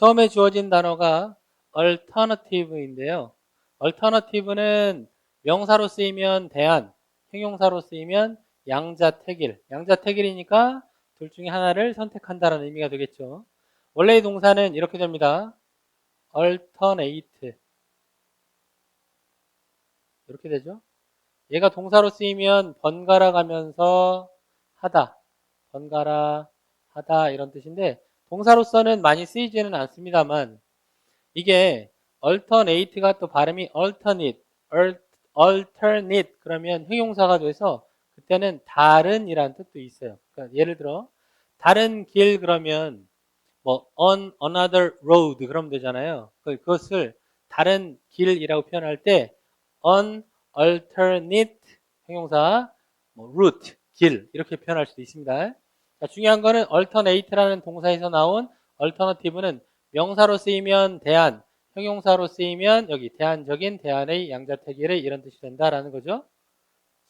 처음에 주어진 단어가 alternative인데요. alternative는 명사로 쓰이면 대안, 형용사로 쓰이면 양자택일. 양자택일이니까 둘 중에 하나를 선택한다는 의미가 되겠죠. 원래의 동사는 이렇게 됩니다. alternate. 이렇게 되죠. 얘가 동사로 쓰이면 번갈아 가면서 하다, 번갈아 하다 이런 뜻인데 동사로서는 많이 쓰이지는 않습니다만 이게 alternate가 또 발음이 alternate 그러면 형용사가 돼서 그때는 다른이라는 뜻도 있어요. 그러니까 예를 들어 다른 길 그러면 뭐 on another road 그러면 되잖아요. 그것을 다른 길이라고 표현할 때 on alternate 형용사 뭐 route 길 이렇게 표현할 수도 있습니다. 자, 중요한 거는 alternate라는 동사에서 나온 alternative는 명사로 쓰이면 대안, 형용사로 쓰이면 여기 대안적인 대안의 양자택일의 이런 뜻이 된다라는 거죠.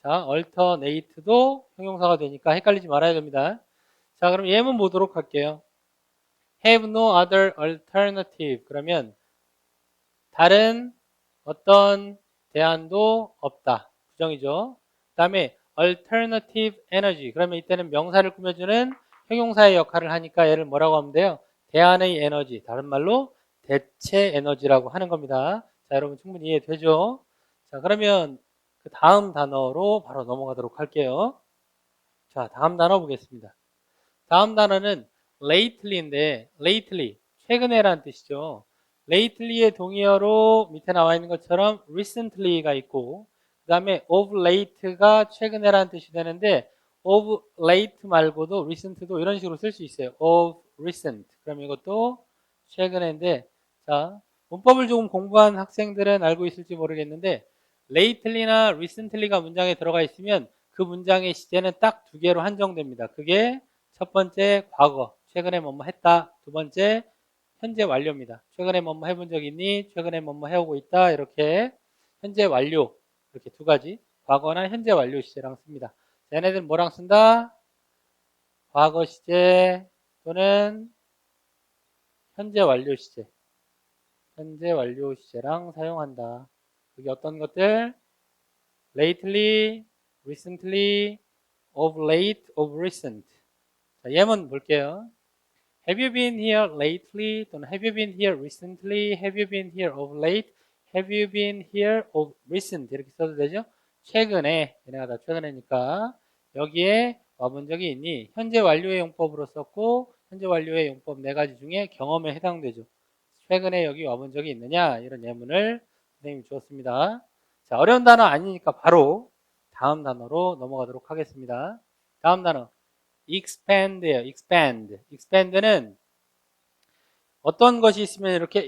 자, alternate도 형용사가 되니까 헷갈리지 말아야 됩니다. 자, 그럼 예문 보도록 할게요. have no other alternative. 그러면 다른 어떤 대안도 없다. 부정이죠. 그 다음에 alternative energy. 그러면 이때는 명사를 꾸며주는 형용사의 역할을 하니까 얘를 뭐라고 하면 돼요? 대안의 에너지. 다른 말로 대체 에너지라고 하는 겁니다. 자, 여러분 충분히 이해되죠? 자, 그러면 그 다음 단어로 바로 넘어가도록 할게요. 자, 다음 단어 보겠습니다. 다음 단어는 lately인데 lately, 최근에라는 뜻이죠. lately의 동의어로 밑에 나와 있는 것처럼 recently가 있고 그 다음에 of late가 최근에라는 뜻이 되는데 of late 말고도 recent도 이런 식으로 쓸 수 있어요. of recent. 그럼 이것도 최근인데 자, 문법을 조금 공부한 학생들은 알고 있을지 모르겠는데 lately나 recently가 문장에 들어가 있으면 그 문장의 시제는 딱 두 개로 한정됩니다. 그게 첫 번째 과거, 최근에 뭐뭐 했다. 두 번째 현재 완료입니다. 최근에 뭐뭐 해본 적 있니? 최근에 뭐뭐 해오고 있다. 이렇게 현재 완료 이렇게 두 가지 과거나 현재 완료 시제랑 씁니다. 얘네들 뭐랑 쓴다? 과거 시제 또는 현재 완료 시제, 현재 완료 시제랑 사용한다. 그게 어떤 것들? lately, recently, of late, of recent. 자, 예문 볼게요. Have you been here lately? 또는 Have you been here recently? Have you been here of late? Have you been here of recent? 이렇게 써도 되죠? 최근에, 얘네가 다 최근에니까 여기에 와본 적이 있니? 현재 완료의 용법으로 썼고 현재 완료의 용법 네 가지 중에 경험에 해당되죠. 최근에 여기 와본 적이 있느냐? 이런 예문을 선생님이 주었습니다. 자, 어려운 단어 아니니까 바로 다음 단어로 넘어가도록 하겠습니다. 다음 단어 expand예요. expand. expand는 어떤 것이 있으면 이렇게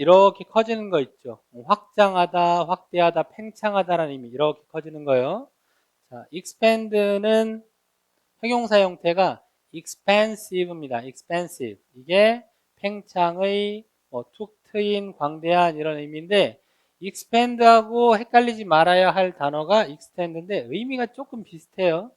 커지는 거 있죠. 확장하다, 확대하다, 팽창하다라는 의미 이렇게 커지는 거예요. 자, expand는 형용사 형태가 expansive입니다. expansive. 이게 팽창의 툭 트인 광대한 이런 의미인데 expand하고 헷갈리지 말아야 할 단어가 extend인데 의미가 조금 비슷해요.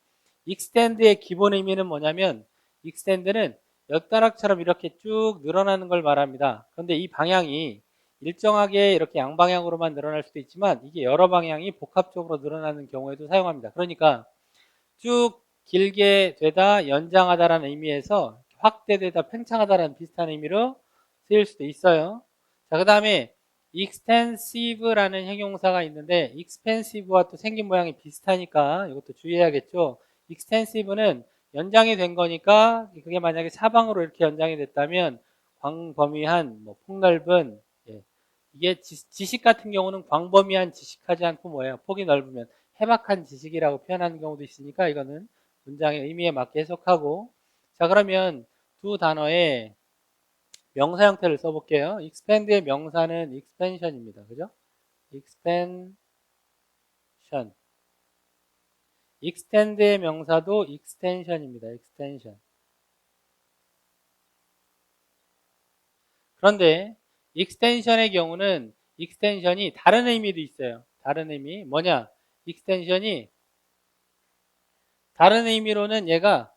extend의 기본 의미는 뭐냐면 extend는 엿가락처럼 이렇게 쭉 늘어나는 걸 말합니다. 그런데 이 방향이 일정하게 이렇게 양방향으로만 늘어날 수도 있지만 이게 여러 방향이 복합적으로 늘어나는 경우에도 사용합니다. 그러니까 쭉 길게 되다, 연장하다라는 의미에서 확대되다, 팽창하다라는 비슷한 의미로 쓰일 수도 있어요. 자, 그 다음에 extensive라는 형용사가 있는데 expansive와 또 생긴 모양이 비슷하니까 이것도 주의해야겠죠. extensive는 연장이 된 거니까 그게 만약에 사방으로 이렇게 연장이 됐다면 광범위한, 폭넓은, 이게 지식 같은 경우는 광범위한 지식하지 않고 뭐예요? 폭이 넓으면 해박한 지식이라고 표현하는 경우도 있으니까 이거는 문장의 의미에 맞게 해석하고 자 그러면 두 단어의 명사 형태를 써볼게요. expand의 명사는 expansion입니다. 그죠? expansion. extend의 명사도 extension입니다. extension. 그런데 extension의 경우는 extension이 다른 의미도 있어요. 다른 의미 뭐냐? extension이 다른 의미로는 얘가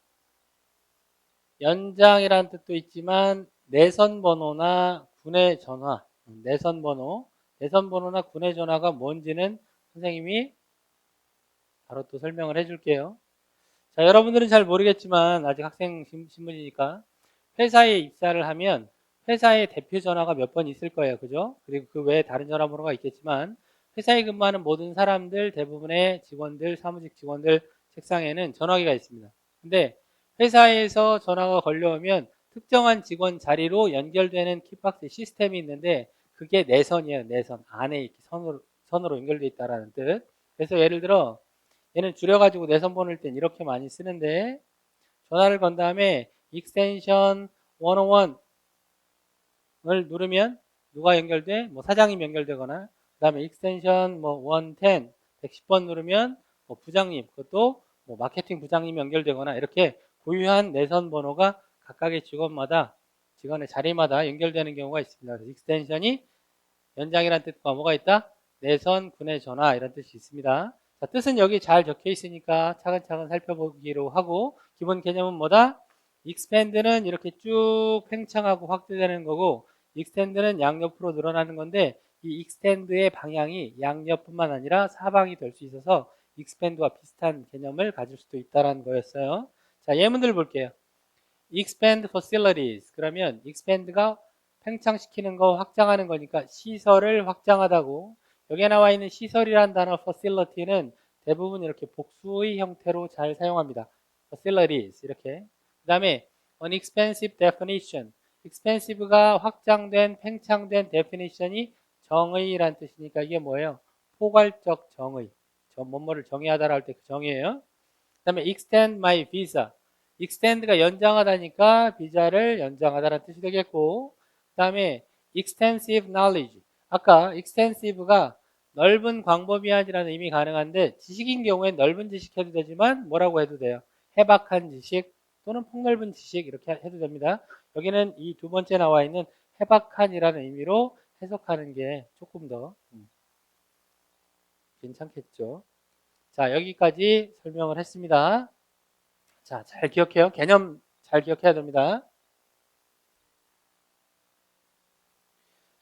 연장이라는 뜻도 있지만 내선 번호나 군의 전화, 내선 번호나 군의 전화가 뭔지는 선생님이 바로 또 설명을 해줄게요. 자, 여러분들은 잘 모르겠지만 아직 학생 신분이니까 회사에 입사를 하면 회사의 대표 전화가 몇 번 있을 거예요. 그죠? 그리고 그 외에 다른 전화번호가 있겠지만 회사에 근무하는 모든 사람들, 대부분의 직원들, 사무직 직원들 책상에는 전화기가 있습니다. 근데 회사에서 전화가 걸려오면 특정한 직원 자리로 연결되는 키박스 시스템이 있는데 그게 내선이에요. 내선. 안에 이렇게 선으로 연결되어 있다는 뜻. 그래서 예를 들어 얘는 줄여가지고 내선 번호일 땐 이렇게 많이 쓰는데 전화를 건 다음에 익스텐션 101을 누르면 누가 연결돼? 뭐 사장님 연결되거나 그 다음에 익스텐션 뭐 110, 110번 누르면 뭐 부장님, 그것도 뭐 마케팅 부장님 연결되거나 이렇게 고유한 내선 번호가 각각의 직원의 자리마다 연결되는 경우가 있습니다. 그래서 익스텐션이 연장이라는 뜻과 뭐가 있다? 내선, 군의 전화 이런 뜻이 있습니다. 자, 뜻은 여기 잘 적혀 있으니까 차근차근 살펴보기로 하고 기본 개념은 뭐다? expand는 이렇게 쭉 팽창하고 확대되는 거고 extend는 양옆으로 늘어나는 건데 이 extend의 방향이 양옆뿐만 아니라 사방이 될 수 있어서 expand와 비슷한 개념을 가질 수도 있다는 거였어요. 자, 예문들 볼게요. expand facilities 그러면 expand가 팽창시키는 거, 확장하는 거니까 시설을 확장하다고. 여기에 나와 있는 시설이라는 단어 facility는 대부분 이렇게 복수의 형태로 잘 사용합니다. facilities 이렇게. 그 다음에 an expensive definition. expensive가 확장된, 팽창된 definition이 정의란 뜻이니까 이게 뭐예요? 포괄적 정의. 뭐뭐를 정의하다라 할 때 그 정의예요. 그 다음에 extend my visa. extend가 연장하다니까 비자를 연장하다라는 뜻이 되겠고 그 다음에 extensive knowledge. 아까 extensive가 넓은 광범위한이라는 의미 가능한데 지식인 경우엔 넓은 지식 해도 되지만 뭐라고 해도 돼요? 해박한 지식 또는 폭넓은 지식 이렇게 해도 됩니다. 여기는 이 두 번째 나와 있는 해박한이라는 의미로 해석하는 게 조금 더 괜찮겠죠. 자, 여기까지 설명을 했습니다. 자, 잘 기억해요. 개념 잘 기억해야 됩니다.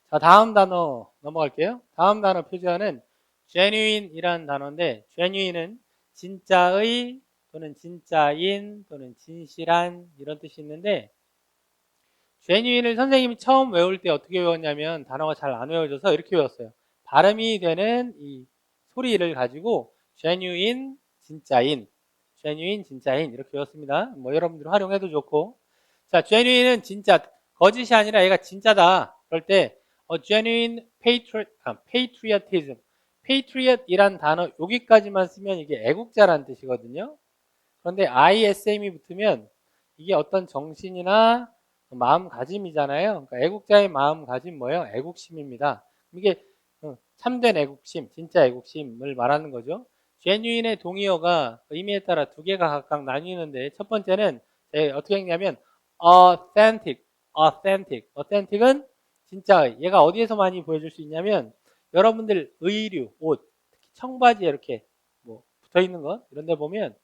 자, 다음 단어 넘어갈게요. 다음 단어 표준어는 genuine이라는 단어인데 genuine은 진짜의 또는 진짜인 또는 진실한 이런 뜻이 있는데 genuine을 선생님이 처음 외울 때 어떻게 외웠냐면 단어가 잘 안 외워져서 이렇게 외웠어요. 발음이 되는 이 소리를 가지고 genuine 진짜인 genuine 진짜인 이렇게 외웠습니다. 뭐 여러분들 활용해도 좋고 자 genuine은 진짜 거짓이 아니라 얘가 진짜다 그럴 때 genuine patriotism patriot이란 단어 여기까지만 쓰면 이게 애국자라는 뜻이거든요. 그런데 ISM이 붙으면 이게 어떤 정신이나 마음가짐이잖아요. 그러니까 애국자의 마음가짐 뭐예요? 애국심입니다. 이게 참된 애국심, 진짜 애국심을 말하는 거죠. genuine의 동의어가 의미에 따라 두 개가 각각 나뉘는데 첫 번째는 어떻게 읽냐면 authentic은 진짜의. 얘가 어디에서 많이 보여줄 수 있냐면 여러분들 의류, 옷, 특히 청바지에 이렇게 뭐 붙어 있는 것 이런 데 보면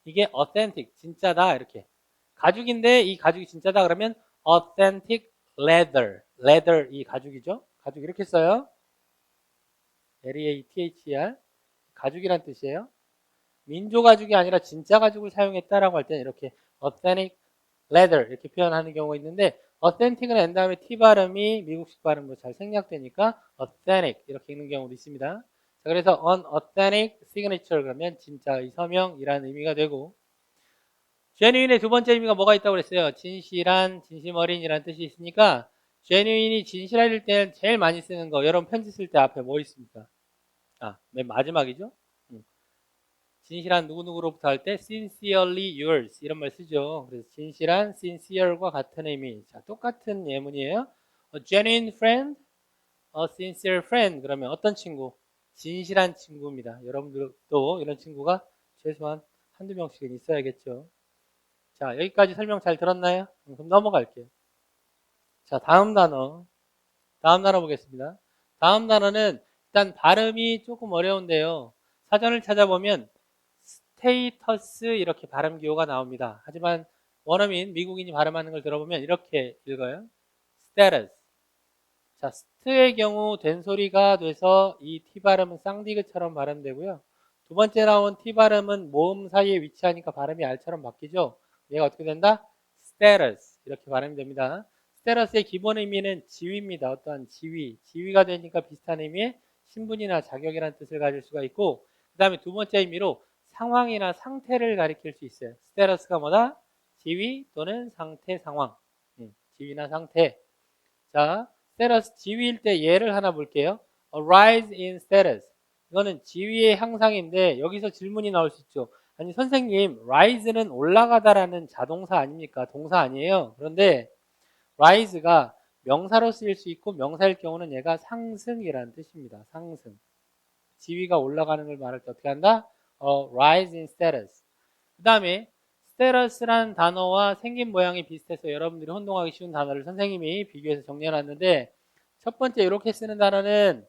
이게 authentic, 진짜다 이렇게. 가죽인데 이 가죽이 진짜다 그러면 authentic leather 이 가죽이죠. 가죽 이렇게 써요. L-E-A-T-H-E-R 가죽이란 뜻이에요. 민조 가죽이 아니라 진짜 가죽을 사용했다라고 할 때는 이렇게 authentic leather 이렇게 표현하는 경우가 있는데 authentic은 N 다음에 T 발음이 미국식 발음으로 잘 생략되니까 authentic 이렇게 읽는 경우도 있습니다. 자, 그래서 unauthentic signature 그러면 진짜의 서명이라는 의미가 되고 genuine의 두 번째 의미가 뭐가 있다고 그랬어요? 진실한, 진심 어린이라는 뜻이 있으니까 genuine이 진실할 때는 제일 많이 쓰는 거 여러분 편지 쓸 때 앞에 뭐 있습니까? 맨 마지막이죠? 진실한 누구누구로부터 할 때 sincerely yours 이런 말 쓰죠. 그래서 진실한 sincere과 같은 의미. 자, 똑같은 예문이에요. A genuine friend, a sincere friend 그러면 어떤 친구? 진실한 친구입니다. 여러분들도 이런 친구가 최소한 한두 명씩은 있어야겠죠. 자, 여기까지 설명 잘 들었나요? 그럼 넘어갈게요. 자, 다음 단어 보겠습니다. 다음 단어는 일단 발음이 조금 어려운데요. 사전을 찾아보면 스테이터스 이렇게 발음 기호가 나옵니다. 하지만 원어민 미국인이 발음하는 걸 들어보면 이렇게 읽어요. status. 자, st의 경우 된소리가 돼서 이 T 발음은 쌍디귿처럼 발음되고요. 두 번째 나온 T 발음은 모음 사이에 위치하니까 발음이 R처럼 바뀌죠. 얘가 어떻게 된다? status. 이렇게 발음이 됩니다. status의 기본 의미는 지위입니다. 어떠한 지위. 지위가 되니까 비슷한 의미의 신분이나 자격이라는 뜻을 가질 수가 있고, 그 다음에 두 번째 의미로 상황이나 상태를 가리킬 수 있어요. status가 뭐다? 지위 또는 상태, 상황. 지위나 상태. 자, status 지위일 때 예를 하나 볼게요. A rise in status. 이거는 지위의 향상인데 여기서 질문이 나올 수 있죠. 아니 선생님, rise는 올라가다라는 자동사 아닙니까? 동사 아니에요. 그런데 rise가 명사로 쓰일 수 있고 명사일 경우는 얘가 상승이라는 뜻입니다. 상승. 지위가 올라가는 걸 말할 때 어떻게 한다? rise in status. 그 다음에 status라는 단어와 생긴 모양이 비슷해서 여러분들이 혼동하기 쉬운 단어를 선생님이 비교해서 정리해놨는데, 첫 번째 이렇게 쓰는 단어는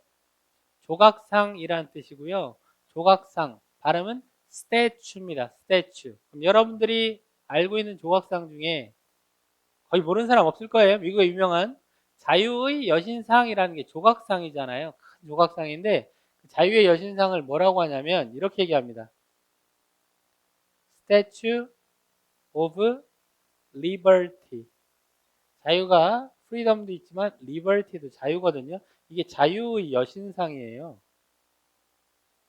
조각상이라는 뜻이고요. 조각상, 발음은 statue입니다. statue. 그럼 여러분들이 알고 있는 조각상 중에 거의 모르는 사람 없을 거예요. 미국의 유명한 자유의 여신상이라는 게 조각상이잖아요. 큰 조각상인데 자유의 여신상을 뭐라고 하냐면 이렇게 얘기합니다. Statue of Liberty. 자유가 freedom도 있지만 liberty도 자유거든요. 이게 자유의 여신상이에요.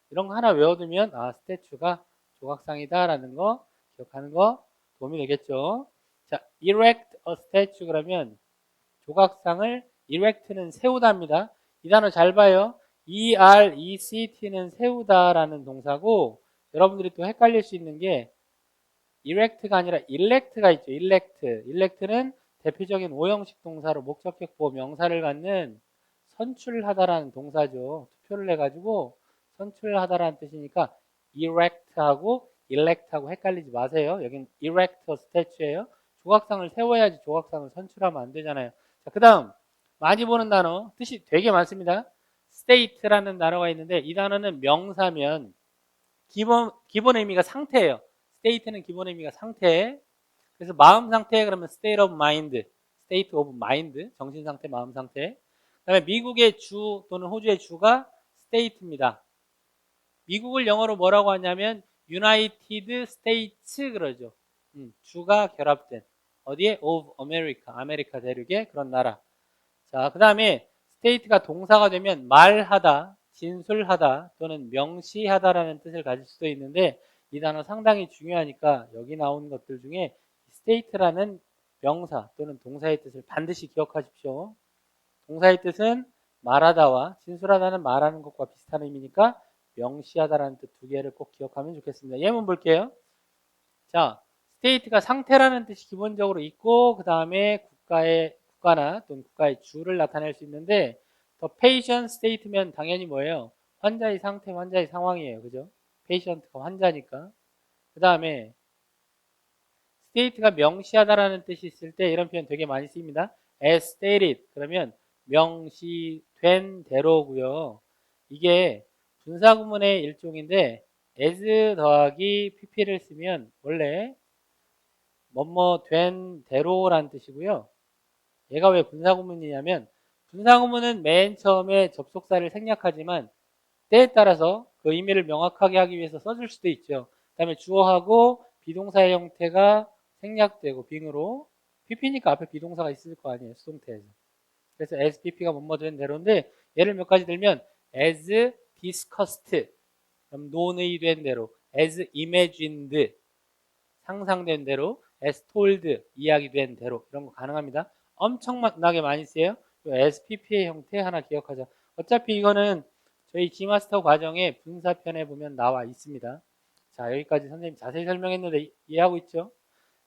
이런 거 하나 외워두면 statue가 조각상이다라는 거 기억하는 거 도움이 되겠죠. 자, erect a statue 그러면 조각상을 erect는 세우다입니다. 이 단어 잘 봐요. E-R-E-C-T는 세우다라는 동사고, 여러분들이 또 헷갈릴 수 있는 게 erect가 아니라 elect가 있죠. elect는 대표적인 오형식 동사로 목적격 보호 명사를 갖는 선출하다라는 동사죠. 투표를 해가지고 선출하다라는 뜻이니까 erect하고 elect하고 헷갈리지 마세요. 여긴 erect a statue예요. 조각상을 세워야지 조각상을 선출하면 안 되잖아요. 자, 그 다음 많이 보는 단어, 뜻이 되게 많습니다. state라는 단어가 있는데 이 단어는 명사면 기본 의미가 상태예요. state는 기본 의미가 상태. 그래서 마음 상태 그러면 state of mind, state of mind, 정신 상태, 마음 상태. 그다음에 미국의 주 또는 호주의 주가 state입니다. 미국을 영어로 뭐라고 하냐면 United States 그러죠. 주가 결합된 어디에? of America, 아메리카 대륙의 그런 나라. 자, 그 다음에 state가 동사가 되면 말하다, 진술하다 또는 명시하다라는 뜻을 가질 수도 있는데 이 단어 상당히 중요하니까 여기 나온 것들 중에 state라는 명사 또는 동사의 뜻을 반드시 기억하십시오. 동사의 뜻은 말하다와 진술하다는 말하는 것과 비슷한 의미니까 명시하다라는 뜻 두 개를 꼭 기억하면 좋겠습니다. 예문 볼게요. 자, state가 상태라는 뜻이 기본적으로 있고 그 다음에 국가나 또는 국가의 주를 나타낼 수 있는데 더 patient state면 당연히 뭐예요? 환자의 상태, 환자의 상황이에요. 그죠? patient가 환자니까. 그 다음에 state가 명시하다라는 뜻이 있을 때 이런 표현 되게 많이 쓰입니다. as stated 그러면 명시된 대로고요. 이게 분사구문의 일종인데 as 더하기 pp를 쓰면 원래 뭐뭐 된 대로라는 뜻이고요. 얘가 왜 분사구문이냐면 분사구문은 맨 처음에 접속사를 생략하지만 때에 따라서 그 의미를 명확하게 하기 위해서 써줄 수도 있죠. 그 다음에 주어하고 비동사의 형태가 생략되고 빙으로 pp니까 앞에 비동사가 있을 거 아니에요. 수동태에서. 그래서 as pp가 뭐뭐 된 대로인데 예를 몇 가지 들면 as discussed 그럼 논의된 대로 as imagined 상상된 대로 as told 이야기된 대로 이런 거 가능합니다. 엄청나게 많이 쓰여요. SPP의 형태 하나 기억하자. 어차피 이거는 저희 G마스터 과정에 분사편에 보면 나와 있습니다. 자, 여기까지 선생님 자세히 설명했는데 이해하고 있죠?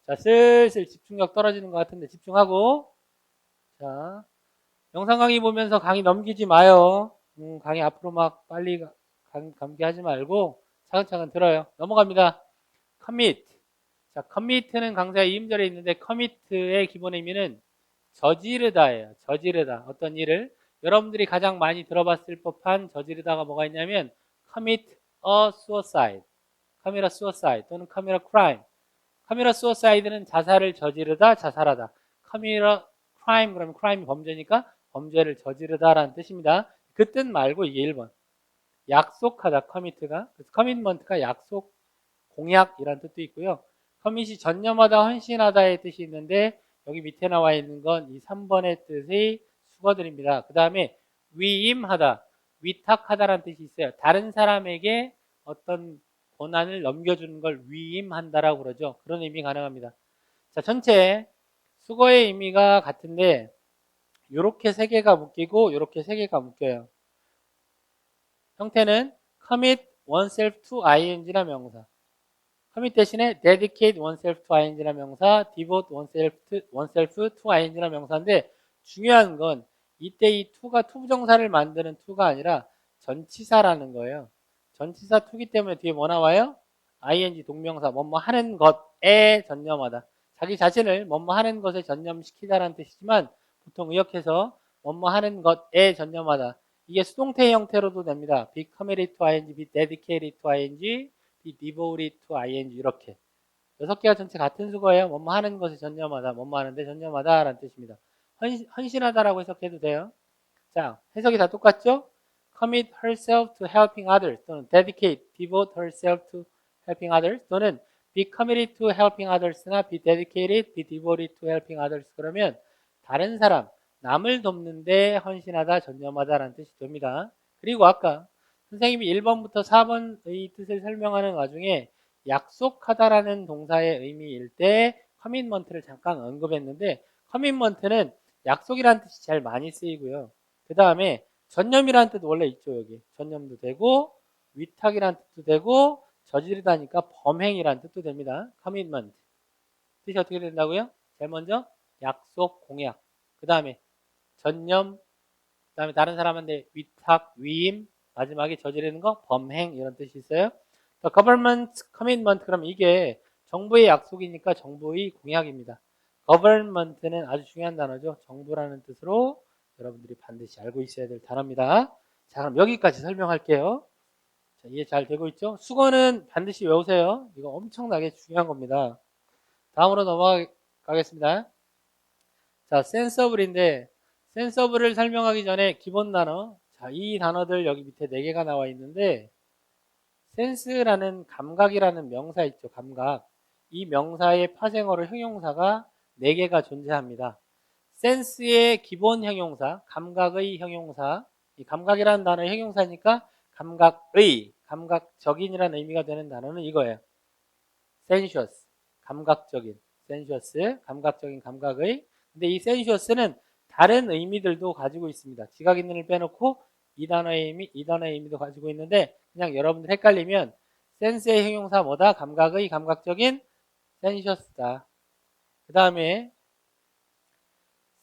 자, 슬슬 집중력 떨어지는 것 같은데 집중하고. 자, 영상 강의 보면서 강의 넘기지 마요. 강의 앞으로 막 빨리 감기하지 말고 차근차근 들어요. 넘어갑니다. commit. 자, commit는 강사의 이음절에 있는데 commit의 기본 의미는 저지르다예요. 저지르다. 어떤 일을. 여러분들이 가장 많이 들어봤을 법한 저지르다가 뭐가 있냐면 commit a suicide. commit a suicide 또는 commit a crime. commit a suicide는 자살을 저지르다, 자살하다. commit a crime 그러면 crime이 범죄니까 범죄를 저지르다라는 뜻입니다. 그 뜻 말고 이게 1번. 약속하다 commit가. 그래서 commitment가 약속, 공약이라는 뜻도 있고요. 커밋이 전념하다, 헌신하다의 뜻이 있는데 여기 밑에 나와 있는 건 이 3번의 뜻의 수거들입니다. 그 다음에 위임하다, 위탁하다라는 뜻이 있어요. 다른 사람에게 어떤 권한을 넘겨주는 걸 위임한다라고 그러죠. 그런 의미 가능합니다. 자, 전체 수거의 의미가 같은데 이렇게 세 개가 묶이고 이렇게 세 개가 묶여요. 형태는 commit oneself to ing나 명사, commit 대신에 dedicate oneself to ing나 명사, devote oneself to ing나 명사인데 중요한 건 이때 이 to가 투부정사를 만드는 to가 아니라 전치사라는 거예요. 전치사 to기 때문에 뒤에 뭐 나와요? ing 동명사, 뭐뭐 하는 것에 전념하다. 자기 자신을 뭐뭐 하는 것에 전념시키다라는 뜻이지만 보통 의역해서 뭐뭐 하는 것에 전념하다. 이게 수동태 형태로도 됩니다. be committed to ing, be dedicated to ing, be devoted to ing 이렇게 6개가 전체 같은 수거예요. 뭐뭐 하는 것에 전념하다, 뭐뭐 하는데 전념하다 라는 뜻입니다. 헌신하다라고 해석해도 돼요. 자, 해석이 다 똑같죠? commit herself to helping others 또는 dedicate, devote herself to helping others 또는 be committed to helping others나 be dedicated, be devoted to helping others 그러면 다른 사람, 남을 돕는데 헌신하다, 전념하다라는 뜻이 됩니다. 그리고 아까 선생님이 1번부터 4번의 뜻을 설명하는 와중에 약속하다라는 동사의 의미일 때 커밋먼트를 잠깐 언급했는데 커밋먼트는 약속이라는 뜻이 제일 많이 쓰이고요. 그 다음에 전념이라는 뜻 원래 있죠. 여기 전념도 되고 위탁이라는 뜻도 되고 저지르다니까 범행이라는 뜻도 됩니다. 커밋먼트 뜻이 어떻게 된다고요? 제일 먼저 약속, 공약, 그 다음에 전념, 그 다음에 다른 사람한테 위탁, 위임, 마지막에 저지르는 거 범행 이런 뜻이 있어요. The government commitment 그러면 이게 정부의 약속이니까 정부의 공약입니다. government는 아주 중요한 단어죠. 정부라는 뜻으로 여러분들이 반드시 알고 있어야 될 단어입니다. 자, 그럼 여기까지 설명할게요. 자, 이해 잘 되고 있죠? 수거는 반드시 외우세요. 이거 엄청나게 중요한 겁니다. 다음으로 넘어가겠습니다. 자, sensible인데 sensible을 설명하기 전에 기본 단어. 자, 이 단어들 여기 밑에 4개가 나와 있는데 sense라는 감각이라는 명사 있죠. 감각. 이 명사의 파생어로 형용사가 4개가 존재합니다. sense의 기본 형용사, 감각의 형용사. 이 감각이라는 단어의 형용사니까 감각의, 감각적인이라는 의미가 되는 단어는 이거예요. sensuous, 감각적인. sensuous, 감각적인, 감각의. 근데 이 sensuous는 다른 의미들도 가지고 있습니다. 지각 있는을 빼놓고 이 단어의 의미, 이 단어의 의미도 가지고 있는데 그냥 여러분들 헷갈리면 sense의 형용사 뭐다? 감각의, 감각적인, sensuous다. 그 다음에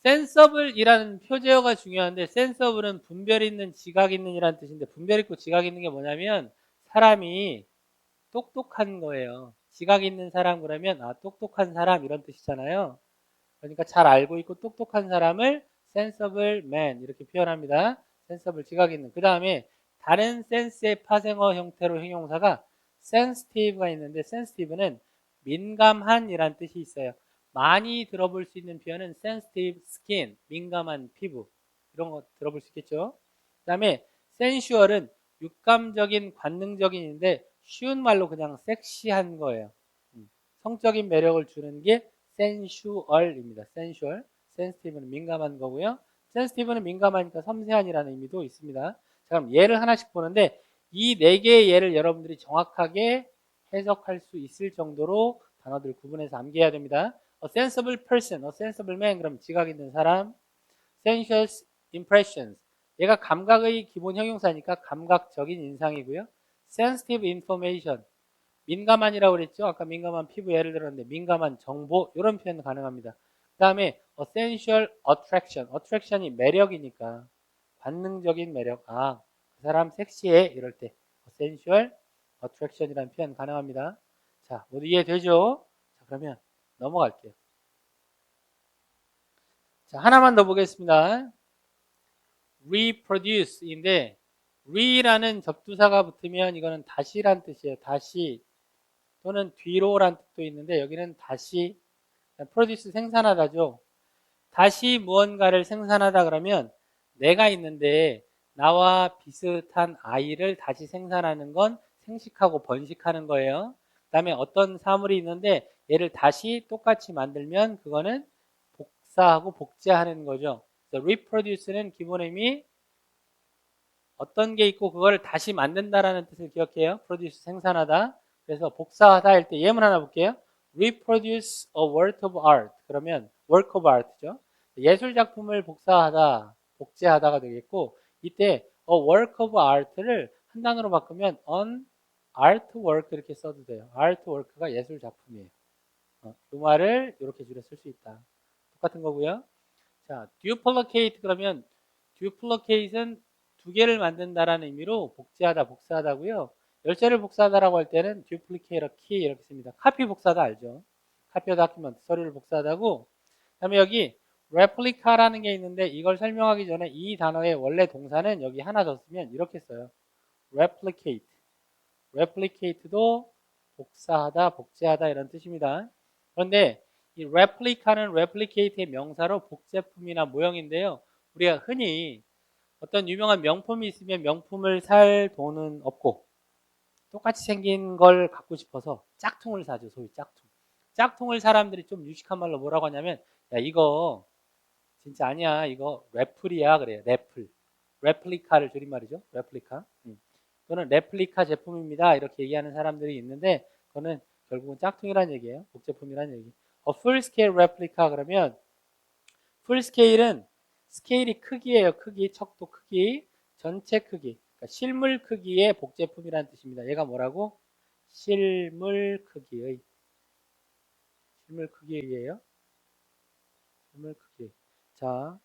sensible이라는 표제어가 중요한데 sensible은 분별 있는, 지각 있는 이라는 뜻인데 분별 있고 지각 있는 게 뭐냐면 사람이 똑똑한 거예요. 지각 있는 사람 그러면 아 똑똑한 사람 이런 뜻이잖아요. 그러니까 잘 알고 있고 똑똑한 사람을 sensible man 이렇게 표현합니다. sensible 지각 있는. 그 다음에 다른 sense의 파생어 형태로 형용사가 sensitive가 있는데 sensitive는 민감한 이란 뜻이 있어요. 많이 들어볼 수 있는 표현은 sensitive skin, 민감한 피부 이런 거 들어볼 수 있겠죠. 그 다음에 sensual은 육감적인, 관능적인인데 쉬운 말로 그냥 섹시한 거예요. 성적인 매력을 주는 게 sensual입니다. sensual. sensitive는 민감한 거고요. sensitive는 민감하니까 섬세한이라는 의미도 있습니다. 자, 그럼 예를 하나씩 보는데 이 4개의 예를 여러분들이 정확하게 해석할 수 있을 정도로 단어들 구분해서 암기해야 됩니다. A sensible person, a sensible man 그럼 지각 있는 사람. sensuous impressions 얘가 감각의 기본 형용사니까 감각적인 인상이고요. sensitive information 민감한이라고 그랬죠. 아까 민감한 피부 예를 들었는데 민감한 정보 이런 표현 가능합니다. 그 다음에 sensual attraction attraction이 매력이니까 관능적인 매력 아 그 사람 섹시해 이럴 때 sensual attraction이라는 표현 가능합니다. 자 모두 이해되죠? 자 그러면 넘어갈게요. 자 하나만 더 보겠습니다. reproduce인데 re라는 접두사가 붙으면 이거는 다시란 뜻이에요. 다시 또는 뒤로란 뜻도 있는데 여기는 다시 produce 생산하다죠. 다시 무언가를 생산하다 그러면 내가 있는데 나와 비슷한 아이를 다시 생산하는 건 생식하고 번식하는 거예요. 그 다음에 어떤 사물이 있는데 얘를 다시 똑같이 만들면 그거는 복사하고 복제하는 거죠. 그래서 reproduce는 기본 의미 어떤 게 있고 그거를 다시 만든다라는 뜻을 기억해요. produce 생산하다. 그래서 복사하다 할 때 예문 하나 볼게요. reproduce a work of art. 그러면 work of art죠. 예술 작품을 복사하다, 복제하다가 되겠고 이때 a work of art를 한 단어로 바꾸면 an artwork 이렇게 써도 돼요. artwork가 예술 작품이에요. 그 말을 이렇게 줄여 쓸 수 있다. 똑같은 거고요. 자, duplicate 그러면 duplicate은 두 개를 만든다라는 의미로 복제하다, 복사하다고요. 열쇠를 복사하다라고 할 때는 duplicate a key 이렇게 씁니다. 카피 복사하다 알죠? 카피 다큐먼트, 서류를 복사하다고. 그다음에 여기 replica라는 게 있는데 이걸 설명하기 전에 이 단어의 원래 동사는 여기 하나 더 쓰면 이렇게 써요. replicate. replicate도 복사하다, 복제하다 이런 뜻입니다. 그런데 이 replica는 replicate의 명사로 복제품이나 모형인데요. 우리가 흔히 어떤 유명한 명품이 있으면 명품을 살 돈은 없고 똑같이 생긴 걸 갖고 싶어서 짝퉁을 사죠. 소위 짝퉁. 짝퉁을 사람들이 좀 유식한 말로 뭐라고 하냐면 야 이거 진짜 아니야. 이거 레플이야 그래요. 레플. 레플리카를 줄임말이죠. 레플리카. 또는 레플리카 제품입니다. 이렇게 얘기하는 사람들이 있는데 그거는 결국은 짝퉁이라는 얘기예요. 복제품이라는 얘기. full scale replica 그러면 full scale은 스케일이 크기예요. 크기, 척도 크기, 전체 크기. 그러니까 실물 크기의 복제품이라는 뜻입니다. 얘가 뭐라고? 실물 크기의. 실물 크기예요. 실물 크기. 자,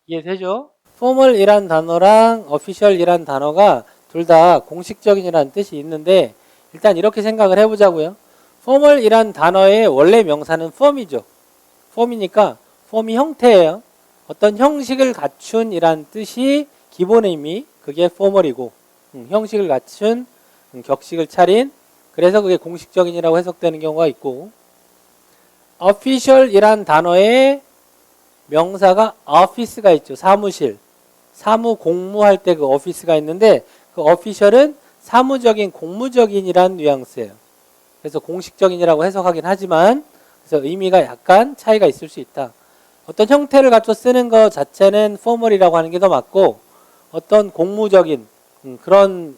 이해되죠? formal이란 단어랑 official이란 단어가 둘 다 공식적인이라는 뜻이 있는데 일단 이렇게 생각을 해보자고요. formal이란 단어의 원래 명사는 form이죠. form이니까 form이 형태예요. 어떤 형식을 갖춘 이란 뜻이 기본 의미 그게 formal이고 형식을 갖춘 격식을 차린 그래서 그게 공식적인이라고 해석되는 경우가 있고 official이란 단어의 명사가 office가 있죠. 사무실 사무 공무할 때 그 office가 있는데 그 official은 사무적인 공무적인이란 뉘앙스예요. 그래서 공식적인이라고 해석하긴 하지만 그래서 의미가 약간 차이가 있을 수 있다. 어떤 형태를 갖춰 쓰는 것 자체는 formal이라고 하는 게 더 맞고 어떤 공무적인 그런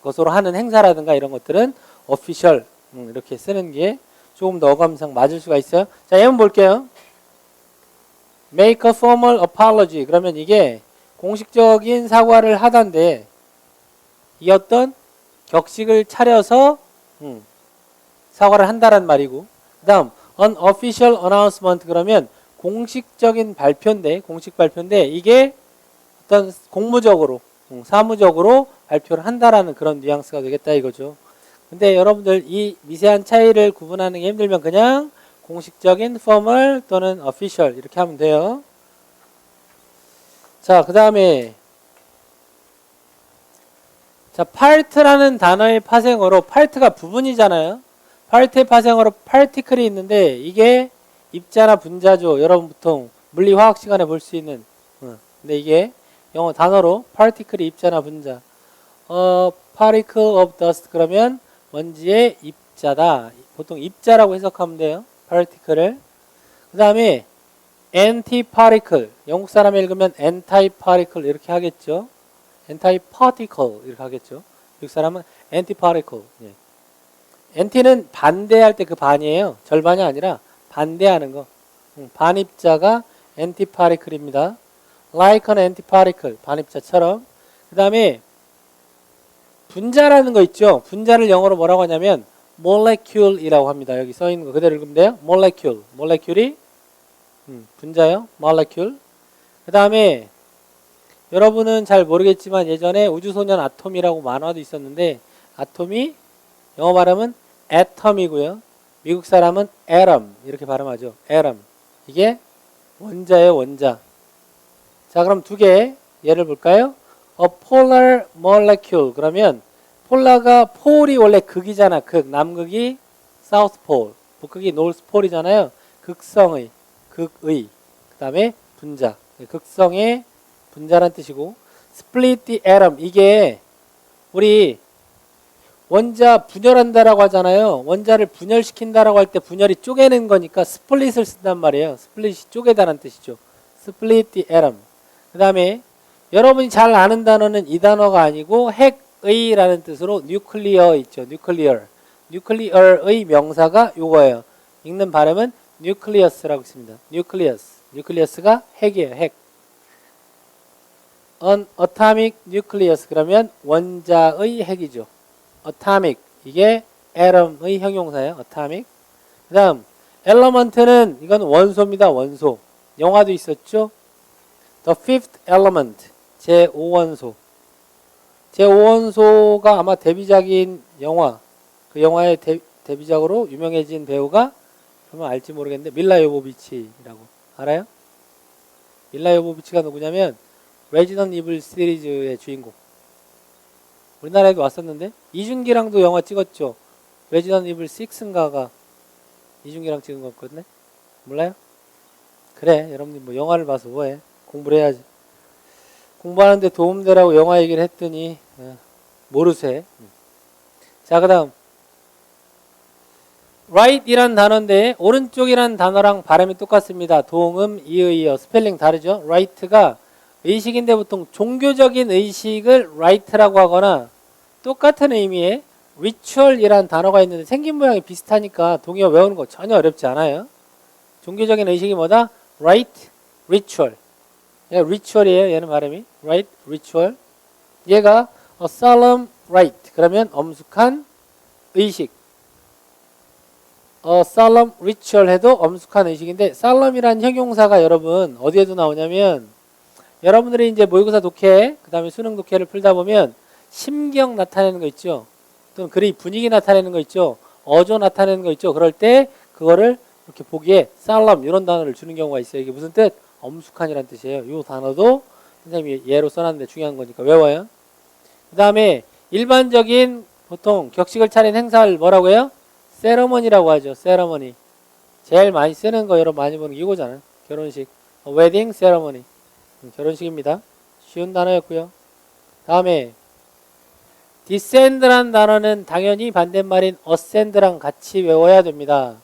것으로 하는 행사라든가 이런 것들은 official 이렇게 쓰는 게 조금 더 어감상 맞을 수가 있어요. 자, 예문 볼게요. make a formal apology 그러면 이게 공식적인 사과를 하던데 이 어떤 격식을 차려서 사과를 한다란 말이고 그 다음 unofficial announcement 그러면 공식적인 발표인데 공식 발표인데 이게 어떤 공무적으로 사무적으로 발표를 한다라는 그런 뉘앙스가 되겠다 이거죠. 근데 여러분들 이 미세한 차이를 구분하는 게 힘들면 그냥 공식적인 formal 또는 official 이렇게 하면 돼요. 자, 그 다음에 자, part라는 단어의 파생어로 part가 부분이잖아요. part의 파생어로 particle이 있는데 이게 입자나 분자죠. 여러분 보통 물리 화학 시간에 볼 수 있는 근데 이게 영어 단어로 particle이 입자나 분자 particle of dust 그러면 먼지의 입자다. 보통 입자라고 해석하면 돼요. particle을. 그 다음에 antiparticle 영국 사람이 읽으면 antiparticle 이렇게 하겠죠. antiparticle 이렇게 하겠죠. 미국 사람은 antiparticle. 예. anti는 반대할 때 그 반이에요. 절반이 아니라 반대하는 거. 반입자가 antiparticle입니다. like an antiparticle 반입자처럼. 그 다음에 분자라는 거 있죠. 분자를 영어로 뭐라고 하냐면 molecule이라고 합니다. 여기 써 있는 거 그대로 읽으면 돼요. molecule. molecule이 분자요. molecule. 그 다음에 여러분은 잘 모르겠지만 예전에 우주소년 아톰이라고 만화도 있었는데 아톰이 영어 발음은 atom이고요. 미국 사람은 atom 이렇게 발음하죠. atom. 이게 원자예요. 원자. 자, 그럼 두 개 예를 볼까요? A polar molecule 그러면 폴라가 폴이 원래 극이잖아. 극. 남극이 south pole, 북극이 north pole이잖아요. 극성의, 극의. 그 다음에 분자. 극성의 분자란 뜻이고, split the atom. 이게 우리 원자 분열한다라고 하잖아요. 원자를 분열시킨다라고 할 때 분열이 쪼개는 거니까 스플릿을 쓴단 말이에요. 스플릿이 쪼개다라는 뜻이죠. split the atom. 그 다음에 여러분이 잘 아는 단어는 이 단어가 아니고 핵의라는 뜻으로 nuclear 있죠. nuclear의 명사가 요거예요. 읽는 발음은 nucleus라고 있습니다. nucleus가 핵이에요. 핵. an atomic nucleus 그러면 원자의 핵이죠. atomic 이게 atom의 형용사예요. atomic. 그 다음 element는 이건 원소입니다. 원소. 영화도 있었죠. The fifth element 제5원소. 제5원소가 아마 데뷔작인 영화, 그 영화의 데뷔작으로 유명해진 배우가 그러면 알지 모르겠는데 밀라 요보비치라고 알아요? 밀라 요보비치가 누구냐면 레지던트 이블 시리즈의 주인공. 우리나라에도 왔었는데 이준기랑도 영화 찍었죠. 레지던트 이블 6인가가 이준기랑 찍은 거거든요. 몰라요? 그래, 여러분들 뭐 영화를 봐서 뭐해? 공부를 해야지. 공부하는데 도움되라고 영화 얘기를 했더니 모르쇠. 자, 그 다음 right이란 단어인데 오른쪽이란 단어랑 발음이 똑같습니다. 동음, 이의어, 스펠링 다르죠. right가 의식인데 보통 종교적인 의식을 right라고 하거나 똑같은 의미의 ritual이란 단어가 있는데 생긴 모양이 비슷하니까 동의어 외우는 거 전혀 어렵지 않아요. 종교적인 의식이 뭐다? right, ritual. 얘가 ritual이에요. 얘는 발음이 right, ritual. 얘가 a solemn rite. 그러면 엄숙한 의식. solemn ritual 해도 엄숙한 의식인데 solemn이라는 형용사가 여러분 어디에도 나오냐면 여러분들이 이제 모의고사 독해, 그 다음에 수능 독해를 풀다 보면 심경 나타내는 거 있죠. 또는 글의 분위기 나타내는 거 있죠. 어조 나타내는 거 있죠. 그럴 때 그거를 이렇게 보기에 solemn 이런 단어를 주는 경우가 있어요. 이게 무슨 뜻? 엄숙한이란 뜻이에요. 이 단어도 선생님이 예로 써놨는데 중요한 거니까 외워요. 그 다음에 일반적인 보통 격식을 차린 행사를 뭐라고 해요? 세러머니라고 하죠. 세러머니. 제일 많이 쓰는 거 여러분 많이 보는 게 이거잖아요. 결혼식. 웨딩 세러머니. 결혼식입니다. 쉬운 단어였고요. 다음에 descend란 단어는 당연히 반대말인 ascend랑 같이 외워야 됩니다.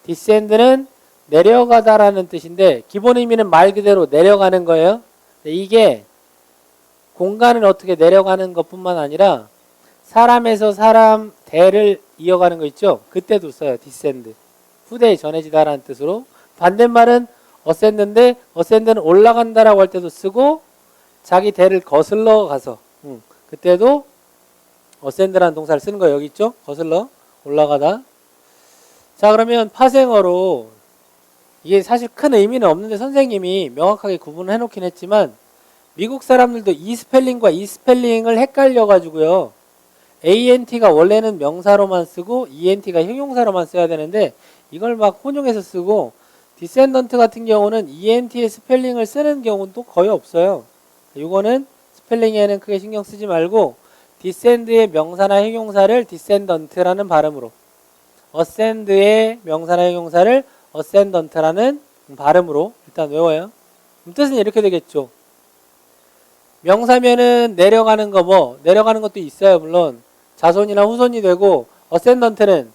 descend는 내려가다라는 뜻인데 기본 의미는 말 그대로 내려가는 거예요. 이게 공간을 어떻게 내려가는 것뿐만 아니라 사람에서 사람 대를 이어가는 거 있죠. 그때도 써요. descend. 후대에 전해지다라는 뜻으로. 반대말은 ascend인데 ascend는 올라간다라고 할 때도 쓰고 자기 대를 거슬러 가서 그때도 ascend라는 동사를 쓰는 거예요. 여기 있죠. 거슬러 올라가다. 자, 그러면 파생어로 이게 사실 큰 의미는 없는데 선생님이 명확하게 구분을 해놓긴 했지만 미국 사람들도 이 스펠링과 이 스펠링을 헷갈려 가지고요. ANT가 원래는 명사로만 쓰고 ENT가 형용사로만 써야 되는데 이걸 막 혼용해서 쓰고 descendant 같은 경우는 ENT의 스펠링을 쓰는 경우는 또 거의 없어요. 이거는 스펠링에는 크게 신경 쓰지 말고 descend의 명사나 형용사를 descendant라는 발음으로 ascend의 명사나 형용사를 ascendant라는 발음으로 일단 외워요. 뜻은 이렇게 되겠죠. 명사면은 내려가는 거 뭐 내려가는 것도 있어요. 물론 자손이나 후손이 되고 ascendant는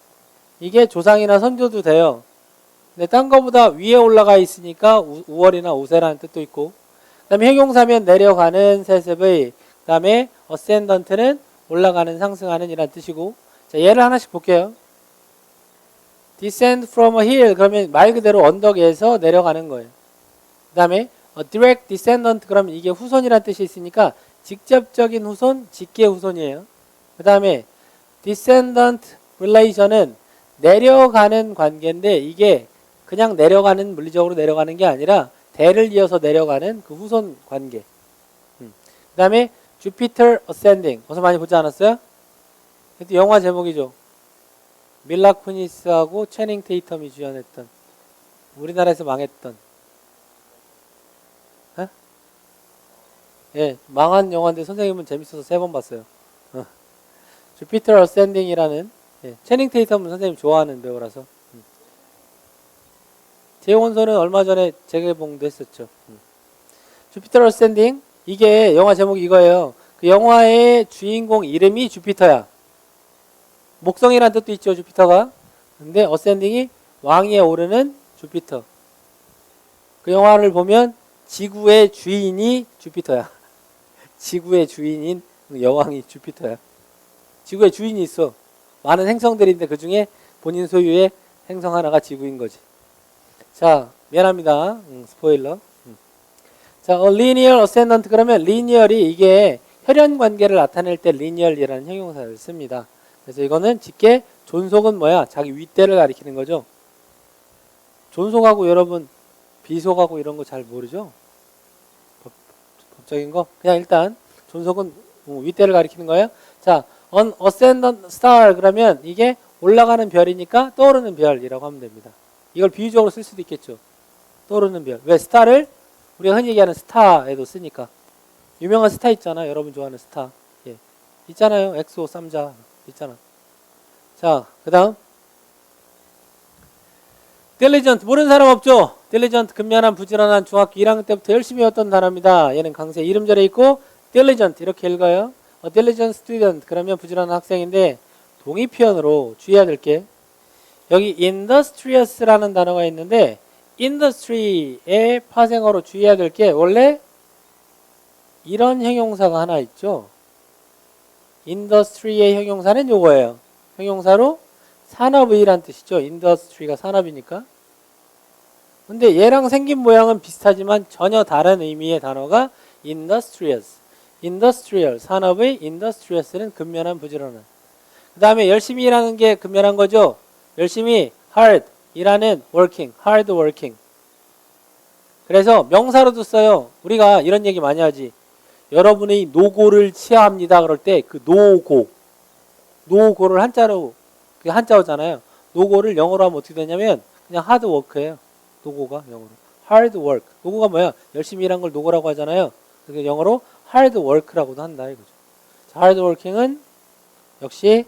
이게 조상이나 선조도 돼요. 근데 딴 거보다 위에 올라가 있으니까 우월이나 우세라는 뜻도 있고 그 다음에 형용사면 내려가는 세습의 그 다음에 ascendant는 올라가는 상승하는 이란 뜻이고 자 예를 하나씩 볼게요. descend from a hill 그러면 말 그대로 언덕에서 내려가는 거예요. 그 다음에 direct descendant 그러면 이게 후손이란 뜻이 있으니까 직접적인 후손, 직계 후손이에요. 그 다음에 descendant relation은 내려가는 관계인데 이게 그냥 내려가는 물리적으로 내려가는 게 아니라 대를 이어서 내려가는 그 후손 관계. 그 다음에 Jupiter ascending 어서 많이 보지 않았어요? 영화 제목이죠. 밀라 쿠니스하고 채닝 테이텀이 주연했던 우리나라에서 망했던 예, 망한 영화인데 선생님은 재밌어서 3번 봤어요. 주피터 어센딩이라는 채닝 테이텀은 선생님 좋아하는 배우라서 제온소는 얼마 전에 재개봉도 했었죠. 주피터 어센딩, 이게 영화 제목이 이거예요. 그 영화의 주인공 이름이 주피터야. 목성이라는 뜻도 있죠, 주피터가. 근데 어센딩이 왕 위에 오르는 주피터. 그 영화를 보면 지구의 주인이 주피터야. 지구의 주인인 여왕이 주피터야. 지구에 주인이 있어. 많은 행성들인데 그 중에 본인 소유의 행성 하나가 지구인 거지. 자, 미안합니다. 스포일러. 자, linear ascendant 그러면 linear이 이게 혈연 관계를 나타낼 때 linear이라는 형용사를 씁니다. 그래서 이거는 직계 존속은 뭐야? 자기 윗대를 가리키는 거죠. 존속하고 여러분 비속하고 이런 거 잘 모르죠? 법적인 거? 그냥 일단 존속은 윗대를 가리키는 거예요. 자, an ascendant star 그러면 이게 올라가는 별이니까 떠오르는 별이라고 하면 됩니다. 이걸 비유적으로 쓸 수도 있겠죠. 떠오르는 별. 왜 스타를 우리가 흔히 얘기하는 스타에도 쓰니까. 유명한 스타 있잖아. 여러분 좋아하는 스타. 예. 있잖아요. 엑소, 쌈자 있잖아. 자, 그 다음 diligent 모르는 사람 없죠? diligent 근면한 부지런한 중학교 1학년 때부터 열심히 외웠던 단어입니다. 얘는 강세 이름절에 있고 diligent 이렇게 읽어요. diligent student 그러면 부지런한 학생인데 동의 표현으로 주의해야 될 게 여기 industrious라는 단어가 있는데 industry의 파생어로 주의해야 될 게 원래 이런 형용사가 하나 있죠. industry의 형용사는 요거예요. 형용사로 산업의란 뜻이죠. industry가 산업이니까. 근데 얘랑 생긴 모양은 비슷하지만 전혀 다른 의미의 단어가 industrious. industrial, 산업의 industrious는 근면한 부지런한. 그 다음에 열심히 일하는 게 근면한 거죠. 열심히 hard, 일하는 working, hard working. 그래서 명사로도 써요. 우리가 이런 얘기 많이 하지. 여러분의 노고를 취하합니다. 그럴 때 그 노고를 한자로, 그게 한자어잖아요. 노고를 영어로 하면 어떻게 되냐면 그냥 hard work예요. 노고가 영어로. hard work. 노고가 뭐야? 열심히 일한 걸 노고라고 하잖아요. 그래서 영어로 hard work라고도 한다 이거죠. 자, hard working은 역시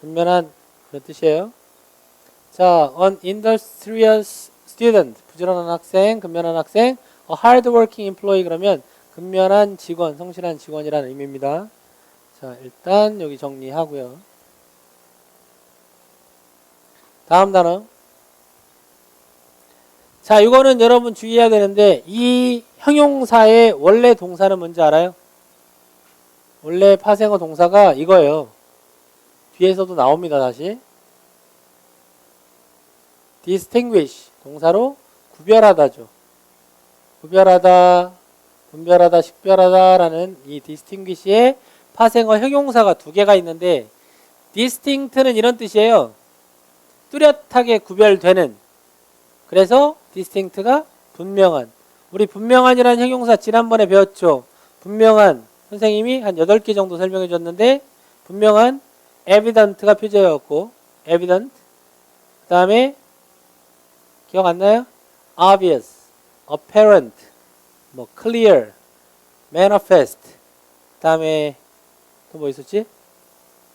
근면한 그런 뜻이에요. 자, an industrious student. 부지런한 학생, 근면한 학생. a hard working employee 그러면 근면한 직원, 성실한 직원이라는 의미입니다. 자, 일단 여기 정리하고요. 다음 단어. 자, 이거는 여러분 주의해야 되는데 이 형용사의 원래 동사는 뭔지 알아요? 원래 파생어 동사가 이거예요. 뒤에서도 나옵니다. 다시. distinguish 동사로 구별하다죠. 구별하다, 분별하다, 식별하다라는 이 distinguish의 파생어 형용사가 두 개가 있는데 distinct는 이런 뜻이에요. 뚜렷하게 구별되는. 그래서 distinct가 분명한. 우리 분명한이라는 형용사 지난번에 배웠죠. 분명한 선생님이 한 8개 정도 설명해 줬는데 분명한 evident가 표제였고 evident 그 다음에 기억 안 나요? obvious, apparent, 뭐 clear, manifest 그 다음에 또 뭐 있었지?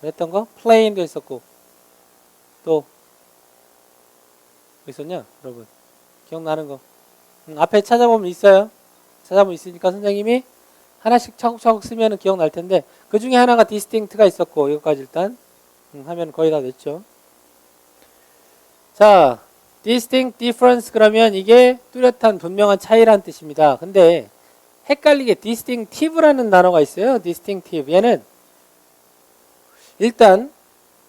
그랬던 거? plain도 있었고 또 뭐 있었냐? 여러분 기억나는 거 앞에 찾아보면 있어요. 찾아보면 있으니까 선생님이 하나씩 차곡차곡 쓰면 기억날 텐데 그 중에 하나가 distinct가 있었고 이것까지 일단 하면 거의 다 됐죠. 자, distinct difference 그러면 이게 뚜렷한 분명한 차이라는 뜻입니다. 근데 헷갈리게 distinctive라는 단어가 있어요. distinctive 얘는 일단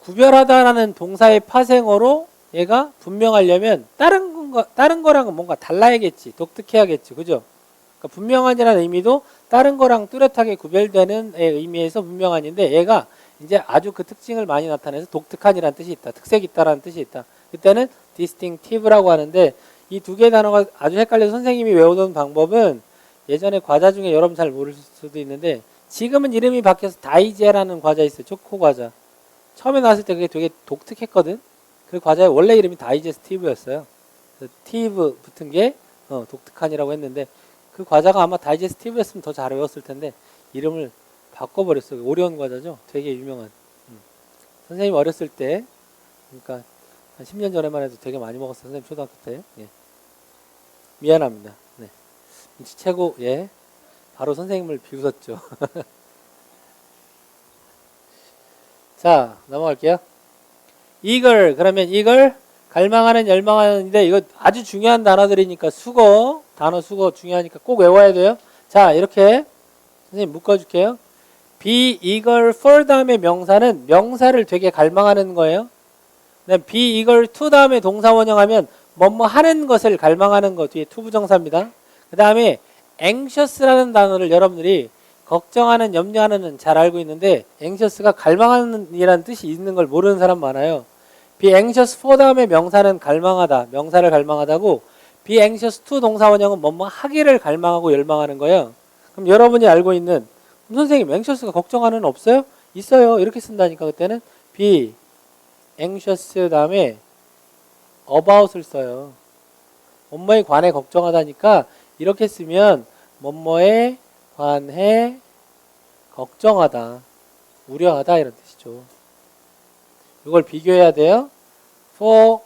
구별하다라는 동사의 파생어로 얘가 분명하려면 다른 거랑은 뭔가 달라야겠지. 독특해야겠지. 그죠? 그러니까 분명한이라는 의미도 다른 거랑 뚜렷하게 구별되는 의미에서 분명한인데 얘가 이제 아주 그 특징을 많이 나타내서 독특한이라는 뜻이 있다. 특색이 있다라는 뜻이 있다. 그때는 distinctive라고 하는데 이 두 개의 단어가 아주 헷갈려서 선생님이 외우던 방법은 예전에 과자 중에 여러분 잘 모를 수도 있는데 지금은 이름이 바뀌어서 다이제라는 과자 있어요. 초코 과자. 처음에 나왔을 때 그게 되게 독특했거든. 그 과자의 원래 이름이 다이제스티브였어요. 티브 붙은 게 독특한이라고 했는데 그 과자가 아마 다이제스티브였으면 더 잘 외웠을 텐데 이름을 바꿔버렸어요. 오리온 과자죠. 되게 유명한. 선생님 어렸을 때 그러니까 한 10년 전에만 해도 되게 많이 먹었어요. 선생님 초등학교 때. 예. 미안합니다. 네. 눈치채고, 예. 바로 선생님을 비웃었죠. 자, 넘어갈게요. 이걸, 그러면 이걸 갈망하는, 열망하는데, 이거 아주 중요한 단어들이니까 수거, 단어 수거 중요하니까 꼭 외워야 돼요. 자, 이렇게 선생님 묶어줄게요. be eager for 다음에 명사는 명사를 되게 갈망하는 거예요. 그다음 be eager to 다음에 동사 원형하면 뭐뭐 하는 것을 갈망하는 것 뒤에 to 부정사입니다. 그 다음에 anxious라는 단어를 여러분들이 걱정하는, 염려하는 잘 알고 있는데 anxious가 갈망하는 이라는 뜻이 있는 걸 모르는 사람 많아요. be anxious for 다음에 명사는 갈망하다, 명사를 갈망하다고 be anxious to 동사 원형은 뭐뭐 하기를 갈망하고 열망하는 거예요. 그럼 여러분이 알고 있는 선생님 anxious가 걱정하는 없어요? 있어요. 이렇게 쓴다니까 그때는 be anxious 다음에 about을 써요. 뭐뭐에 관해 걱정하다니까 이렇게 쓰면 뭐뭐에 관해 걱정하다, 우려하다 이런 뜻이죠. 이걸 비교해야 돼요. for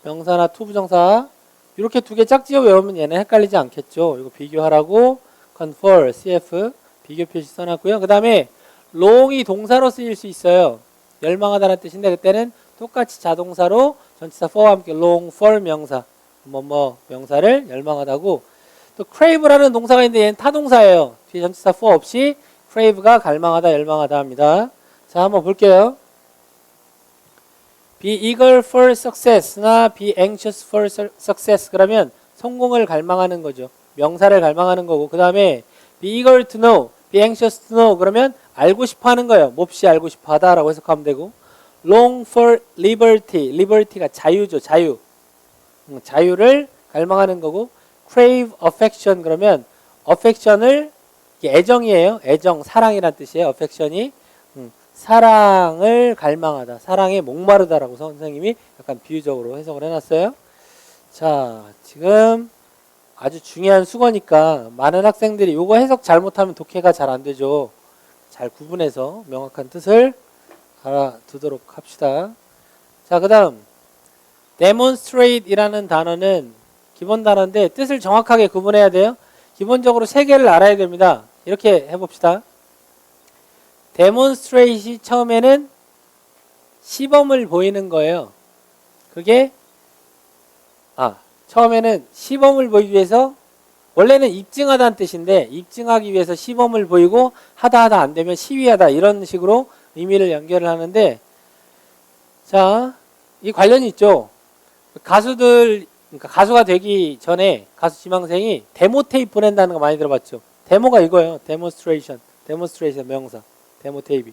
명사나 to 부정사 이렇게 두 개 짝지어 외우면 얘는 헷갈리지 않겠죠. 이거 비교하라고 confer, cf 비교 표시 써놨고요. 그 다음에 long이 동사로 쓰일 수 있어요. 열망하다는 뜻인데 그때는 똑같이 자동사로 전치사 for와 함께 long for 명사 뭐뭐 명사를 열망하다고. 또 crave라는 동사가 있는데 얘는 타동사예요. 뒤에 전치사 for 없이 crave가 갈망하다, 열망하다 합니다. 자, 한번 볼게요. be eager for success나 be anxious for success 그러면 성공을 갈망하는 거죠. 명사를 갈망하는 거고 그 다음에 be eager to know, be anxious to know 그러면 알고 싶어 하는 거예요. 몹시 알고 싶어 하다라고 해석하면 되고 long for liberty, liberty가 자유죠. 자유. 자유를 갈망하는 거고 crave affection 그러면 affection을 애정이에요. 애정, 사랑이란 뜻이에요. affection이 사랑을 갈망하다, 사랑에 목마르다라고 선생님이 약간 비유적으로 해석을 해놨어요. 자, 지금 아주 중요한 수거니까 많은 학생들이 이거 해석 잘못하면 독해가 잘 안 되죠. 잘 구분해서 명확한 뜻을 알아두도록 합시다. 자, 그 다음 demonstrate 이라는 단어는 기본 단어인데 뜻을 정확하게 구분해야 돼요. 기본적으로 세 개를 알아야 됩니다. 이렇게 해봅시다. demonstrate이 처음에는 시범을 보이는 거예요. 그게 처음에는 시범을 보이기 위해서 원래는 입증하다는 뜻인데 입증하기 위해서 시범을 보이고 하다 안 되면 시위하다 이런 식으로 의미를 연결을 하는데 자, 이 관련이 있죠. 가수들 그러니까 가수가 되기 전에 가수 지망생이 데모 테이프 보낸다는 거 많이 들어봤죠. 데모가 이거예요. 데몬스트레이션 명사. 데모 테이프.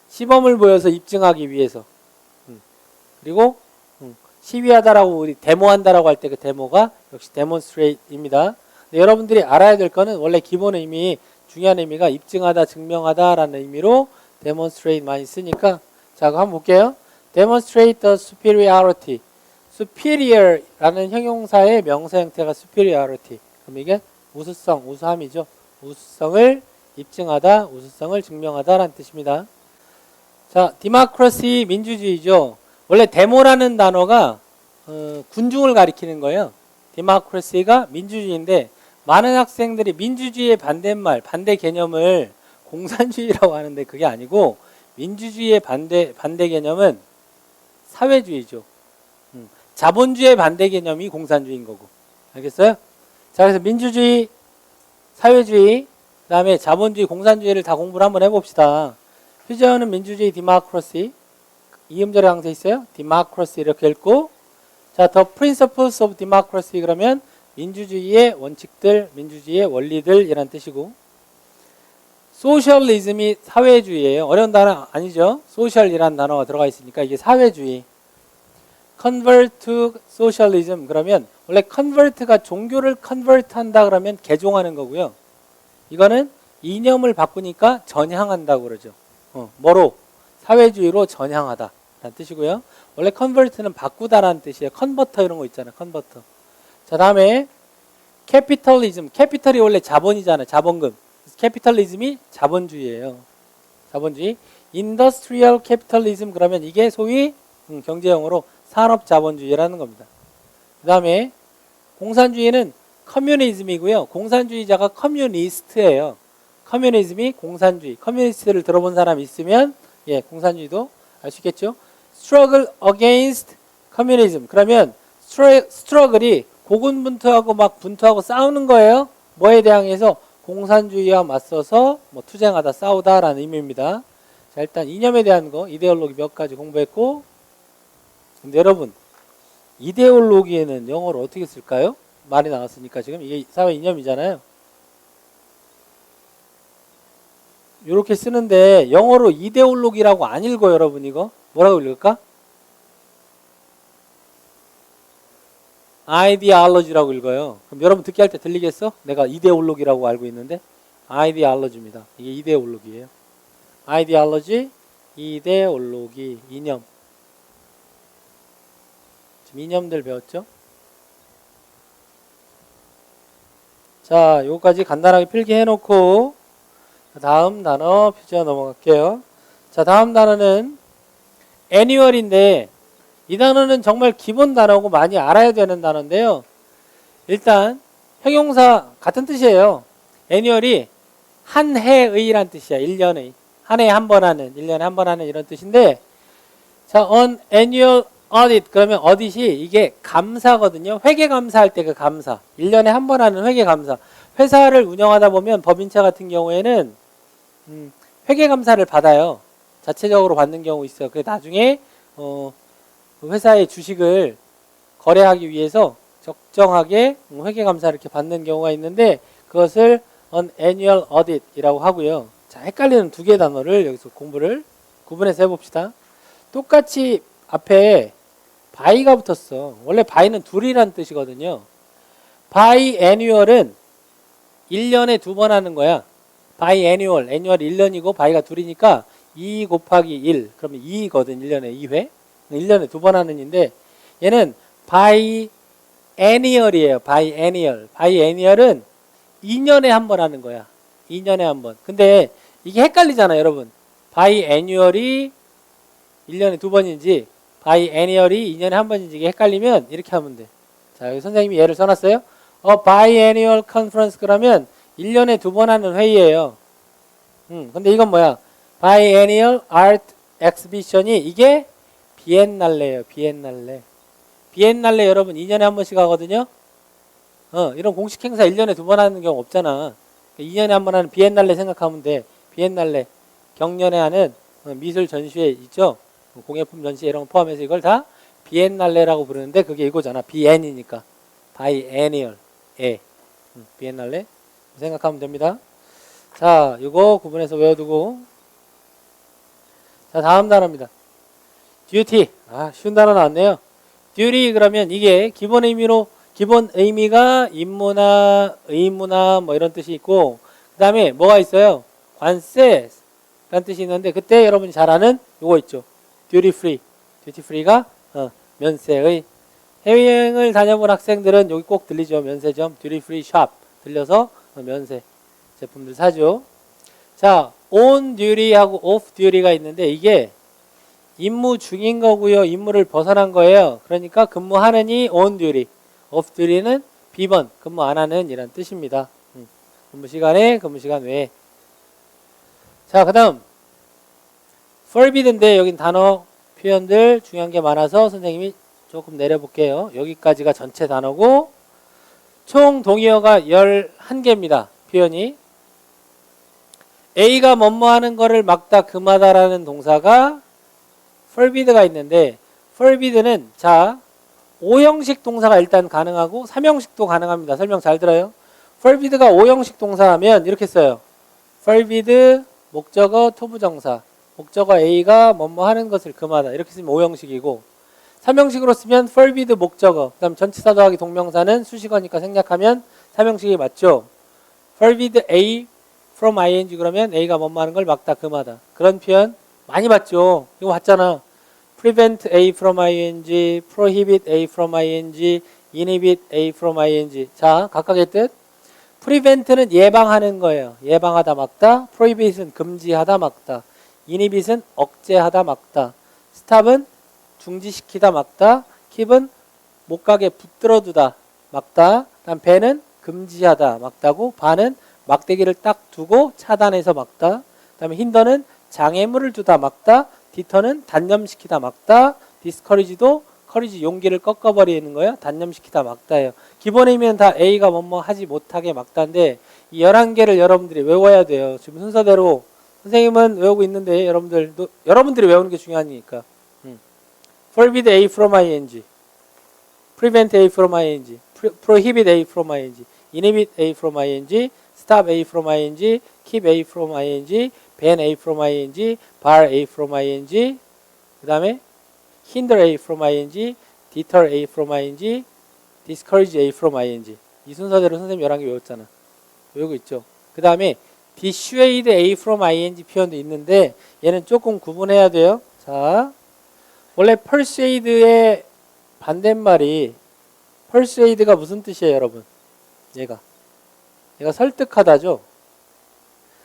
시범을 보여서 입증하기 위해서. 그리고 시위하다라고 우리 데모한다라고 할 때 그 데모가 역시 데몬스트레이트입니다. 여러분들이 알아야 될 거는 원래 기본 의미, 중요한 의미가 입증하다, 증명하다라는 의미로 데몬스트레이트 많이 쓰니까 자, 그거 한번 볼게요. demonstrate the superiority. superior라는 형용사의 명사 형태가 superiority. 그럼 이게 우수성, 우수함이죠. 우수성을 입증하다, 우수성을 증명하다라는 뜻입니다. 자, democracy 민주주의죠. 원래 데모라는 단어가 군중을 가리키는 거예요. democracy가 민주주의인데 많은 학생들이 민주주의의 반대말, 반대 개념을 공산주의라고 하는데 그게 아니고 민주주의의 반대 개념은 사회주의죠. 자본주의의 반대 개념이 공산주의인 거고. 알겠어요? 자, 그래서 민주주의, 사회주의, 그 다음에 자본주의, 공산주의를 다 공부를 한번 해봅시다. 휴저어는 민주주의, democracy. 이음절에 항상 있어요. democracy 이렇게 읽고 자, the principles of democracy 그러면 민주주의의 원칙들, 민주주의의 원리들 이란 뜻이고 소셜리즘이 사회주의예요. 어려운 단어 아니죠. 소셜이라는 단어가 들어가 있으니까 이게 사회주의. convert to socialism 그러면 원래 convert가 종교를 convert 한다 그러면 개종하는 거고요. 이거는 이념을 바꾸니까 전향한다고 그러죠. 뭐로? 사회주의로 전향하다 라는 뜻이고요. 원래 convert는 바꾸다라는 뜻이에요. 컨버터 이런 거 있잖아요. 컨버터. 자, 다음에 capitalism. 캐피털이 원래 자본이잖아요. 자본금. 캐피탈리즘이 자본주의예요. 자본주의. industrial capitalism 그러면 이게 소위 경제용어로 산업자본주의라는 겁니다. 그 다음에 공산주의는 커뮤니즘이고요. 공산주의자가 커뮤니스트예요. 커뮤니즘이 공산주의. 커뮤니스트를 들어본 사람 있으면 예, 공산주의도 알 수 있겠죠. struggle against communism. 그러면 struggle이 고군분투하고 막 분투하고 싸우는 거예요. 뭐에 대항해서 공산주의와 맞서서 뭐 투쟁하다 싸우다라는 의미입니다. 자, 일단 이념에 대한 거 이데올로기 몇 가지 공부했고, 근데 여러분 이데올로기에는 영어로 어떻게 쓸까요? 말이 나왔으니까 지금 이게 사회 이념이잖아요. 이렇게 쓰는데 영어로 이데올로기라고 안 읽어. 여러분 이거 뭐라고 읽을까? 아이디올로지라고 읽어요. 그럼 여러분 듣기 할 때 들리겠어? 내가 이데올로기라고 알고 있는데 아이디올로지입니다. 이게 이데올로기예요. 아이디올로지, 이데올로기, 이념. 지금 이념들 배웠죠? 자, 요거까지 간단하게 필기해 놓고 다음 단어 표지어 넘어갈게요. 자, 다음 단어는 annual인데 이 단어는 정말 기본 단어고 많이 알아야 되는 단어인데요. 일단 형용사 같은 뜻이에요. annual이 한 해의란 뜻이야. 1년의. 한 해에 한 번 하는, 1년에 한 번 하는 이런 뜻인데, 자, on annual audit 그러면 audit이 이게 감사거든요. 회계 감사할 때 그 감사. 1년에 한 번 하는 회계 감사. 회사를 운영하다 보면 법인차 같은 경우에는 회계 감사를 받아요. 자체적으로 받는 경우 있어요. 그래서 나중에 회사의 주식을 거래하기 위해서 적정하게 회계 감사를 이렇게 받는 경우가 있는데 그것을 on annual audit이라고 하고요. 자, 헷갈리는 두 개의 단어를 여기서 공부를 구분해서 해봅시다. 똑같이 앞에 by가 붙었어. 원래 by는 둘이란 뜻이거든요. biannual은 1년에 두 번 하는 거야. biannual, annual 1년이고 by가 둘이니까 2 곱하기 1, 그러면 2거든. 1년에 2회. 1년에 두 번 하는 인데 얘는 biennial이에요. biennial. biennial은 2년에 한 번 하는 거야. 2년에 한 번. 근데 이게 헷갈리잖아, 여러분. biannual이 1년에 두 번인지 biennial이 2년에 한 번인지 이게 헷갈리면 이렇게 하면 돼. 자, 여기 선생님이 예를 써놨어요. biannual conference 그러면 1년에 두 번 하는 회의예요. 근데 이건 뭐야? biennial art exhibition이 이게 비엔날레예요. 비엔날레. 비엔날레 여러분 2년에 한 번씩 하거든요. 이런 공식 행사 1년에 두 번 하는 경우 없잖아. 2년에 한 번 하는 비엔날레 생각하면 돼. 비엔날레. 경년에 하는 미술 전시회 있죠? 공예품 전시회 이런 거 포함해서 이걸 다 비엔날레라고 부르는데 그게 이거잖아. 비엔이니까. 바이애니얼. 에. 비엔날레. 생각하면 됩니다. 자, 이거 구분해서 외워두고. 자, 다음 단어입니다. duty. 아, 쉬운 단어 나왔네요. duty 그러면 이게 기본 의미가 임무나 의무나 뭐 이런 뜻이 있고 그 다음에 뭐가 있어요? 관세 라는 뜻이 있는데 그때 여러분이 잘 아는 요거 있죠. duty free. duty free가 면세의. 해외여행을 다녀본 학생들은 여기 꼭 들리죠. 면세점 duty free shop 들려서 면세 제품들 사죠. 자, on duty하고 off duty가 있는데 이게 임무 중인 거고요. 임무를 벗어난 거예요. 그러니까 근무하느니 on duty, off duty는 비번, 근무 안 하는 이란 뜻입니다. 근무 시간에, 근무 시간 외에. 자, 그 다음 forbid인데 여긴 단어 표현들 중요한 게 많아서 선생님이 조금 내려볼게요. 여기까지가 전체 단어고 총 동의어가 11개입니다. 표현이. A가 뭐뭐 하는 거를 막다, 금하다라는 동사가 forbid가 있는데 forbid는 자 5형식 동사가 일단 가능하고 3형식도 가능합니다. 설명 잘 들어요. forbid가 5형식 동사하면 이렇게 써요. forbid 목적어 토부정사 목적어 A가 뭐뭐 하는 것을 금하다 이렇게 쓰면 5형식이고 3형식으로 쓰면 forbid 목적어 그 다음 전치사 더하기 동명사는 수식어니까 생략하면 3형식이 맞죠. forbid A from ing 그러면 A가 뭐뭐 하는 걸 막다 금하다 그런 표현 많이 봤죠. 이거 봤잖아. prevent A from ing, prohibit A from ing, inhibit A from ing. 자, 각각의 뜻. prevent는 예방하는 거예요. 예방하다 막다. prohibit은 금지하다 막다. inhibit은 억제하다 막다. stop은 중지시키다 막다. keep은 못 가게 붙들어 두다. 막다. 다음 배는 금지하다, 막다고. 바는 막대기를 딱 두고 차단해서 막다. 다음에 힌더는 장애물을 두다, 막다. 디터는 단념시키다, 막다. 디스커리지도 커리지 용기를 꺾어버리는 거예요. 단념시키다, 막다예요. 기본 의미는 다 A가 뭐뭐 하지 못하게 막다인데 이 11개를 여러분들이 외워야 돼요. 지금 순서대로 선생님은 외우고 있는데 여러분들이 외우는 게 중요하니까. Forbid A from ing, prevent A from ing, prohibit A from ing, inhibit A from ing, stop A from ing, keep A from ing, ban A from ing, bar A from ing, 그 다음에 hinder A from ing, deter A from ing, discourage A from ing. 이 순서대로 선생님 11개 외웠잖아. 외우고 있죠. 그 다음에 dissuade A from ing 표현도 있는데 얘는 조금 구분해야 돼요. 자, 원래 persuade의 반대말이 persuade가 무슨 뜻이에요, 여러분? 얘가 설득하다죠.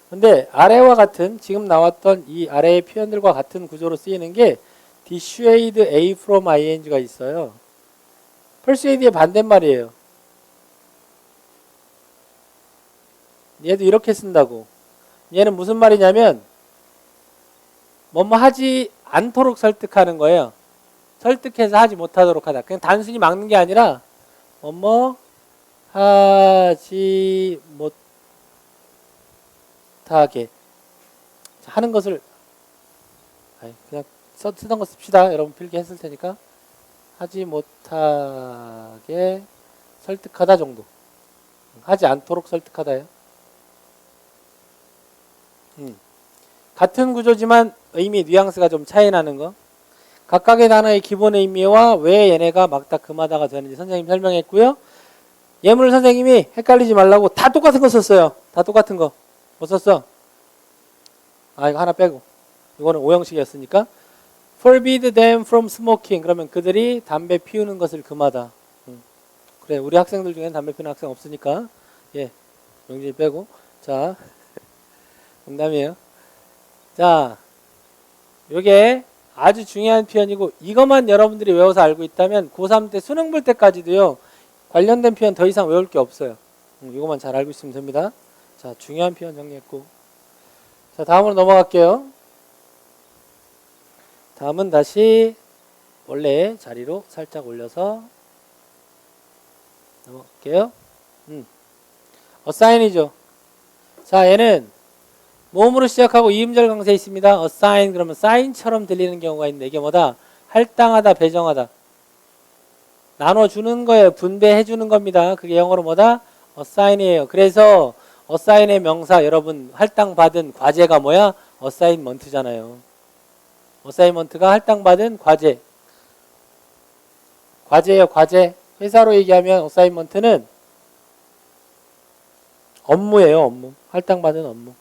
근데 아래와 같은 지금 나왔던 이 아래의 표현들과 같은 구조로 쓰이는 게 dissuade A from ing가 있어요. persuade의 반대말이에요. 얘도 이렇게 쓴다고. 얘는 무슨 말이냐면 뭐뭐 하지 않도록 설득하는 거예요. 설득해서 하지 못하도록 하다. 그냥 단순히 막는 게 아니라 뭐뭐 하지 못하게 하는 것을 그냥 쓰던 거 씁시다. 여러분 필기 했을 테니까 하지 못하게 설득하다 정도. 하지 않도록 설득하다예요. 같은 구조지만 의미, 뉘앙스가 좀 차이 나는 거. 각각의 단어의 기본 의미와 왜 얘네가 막다, 금하다가 되는지 선생님이 설명했고요. 예문을 선생님이 헷갈리지 말라고 다 똑같은 거 썼어요. 다 똑같은 거. 뭐 썼어? 이거 하나 빼고. 이거는 오형식이었으니까. Forbid them from smoking. 그러면 그들이 담배 피우는 것을 금하다. 그래, 우리 학생들 중에는 담배 피우는 학생 없으니까. 예, 명진이 빼고. 자, 농담이에요. 자, 요게 아주 중요한 표현이고 이것만 여러분들이 외워서 알고 있다면 고3 때 수능 볼 때까지도요 관련된 표현 더 이상 외울 게 없어요. 이것만 잘 알고 있으면 됩니다. 자, 중요한 표현 정리했고, 자, 다음으로 넘어갈게요. 다음은 다시 원래 자리로 살짝 올려서 넘어갈게요. assign이죠. 자, 얘는 모음으로 시작하고 이음절 강세 있습니다. assign 그러면 sign처럼 들리는 경우가 있는데 이게 뭐다? 할당하다, 배정하다. 나눠주는 거예요. 분배해주는 겁니다. 그게 영어로 뭐다? assign이에요. 그래서 assign의 명사, 여러분 할당받은 과제가 뭐야? assignment잖아요. assignment가 할당받은 과제. 과제예요, 과제. 회사로 얘기하면 assignment는 업무예요, 업무. 할당받은 업무.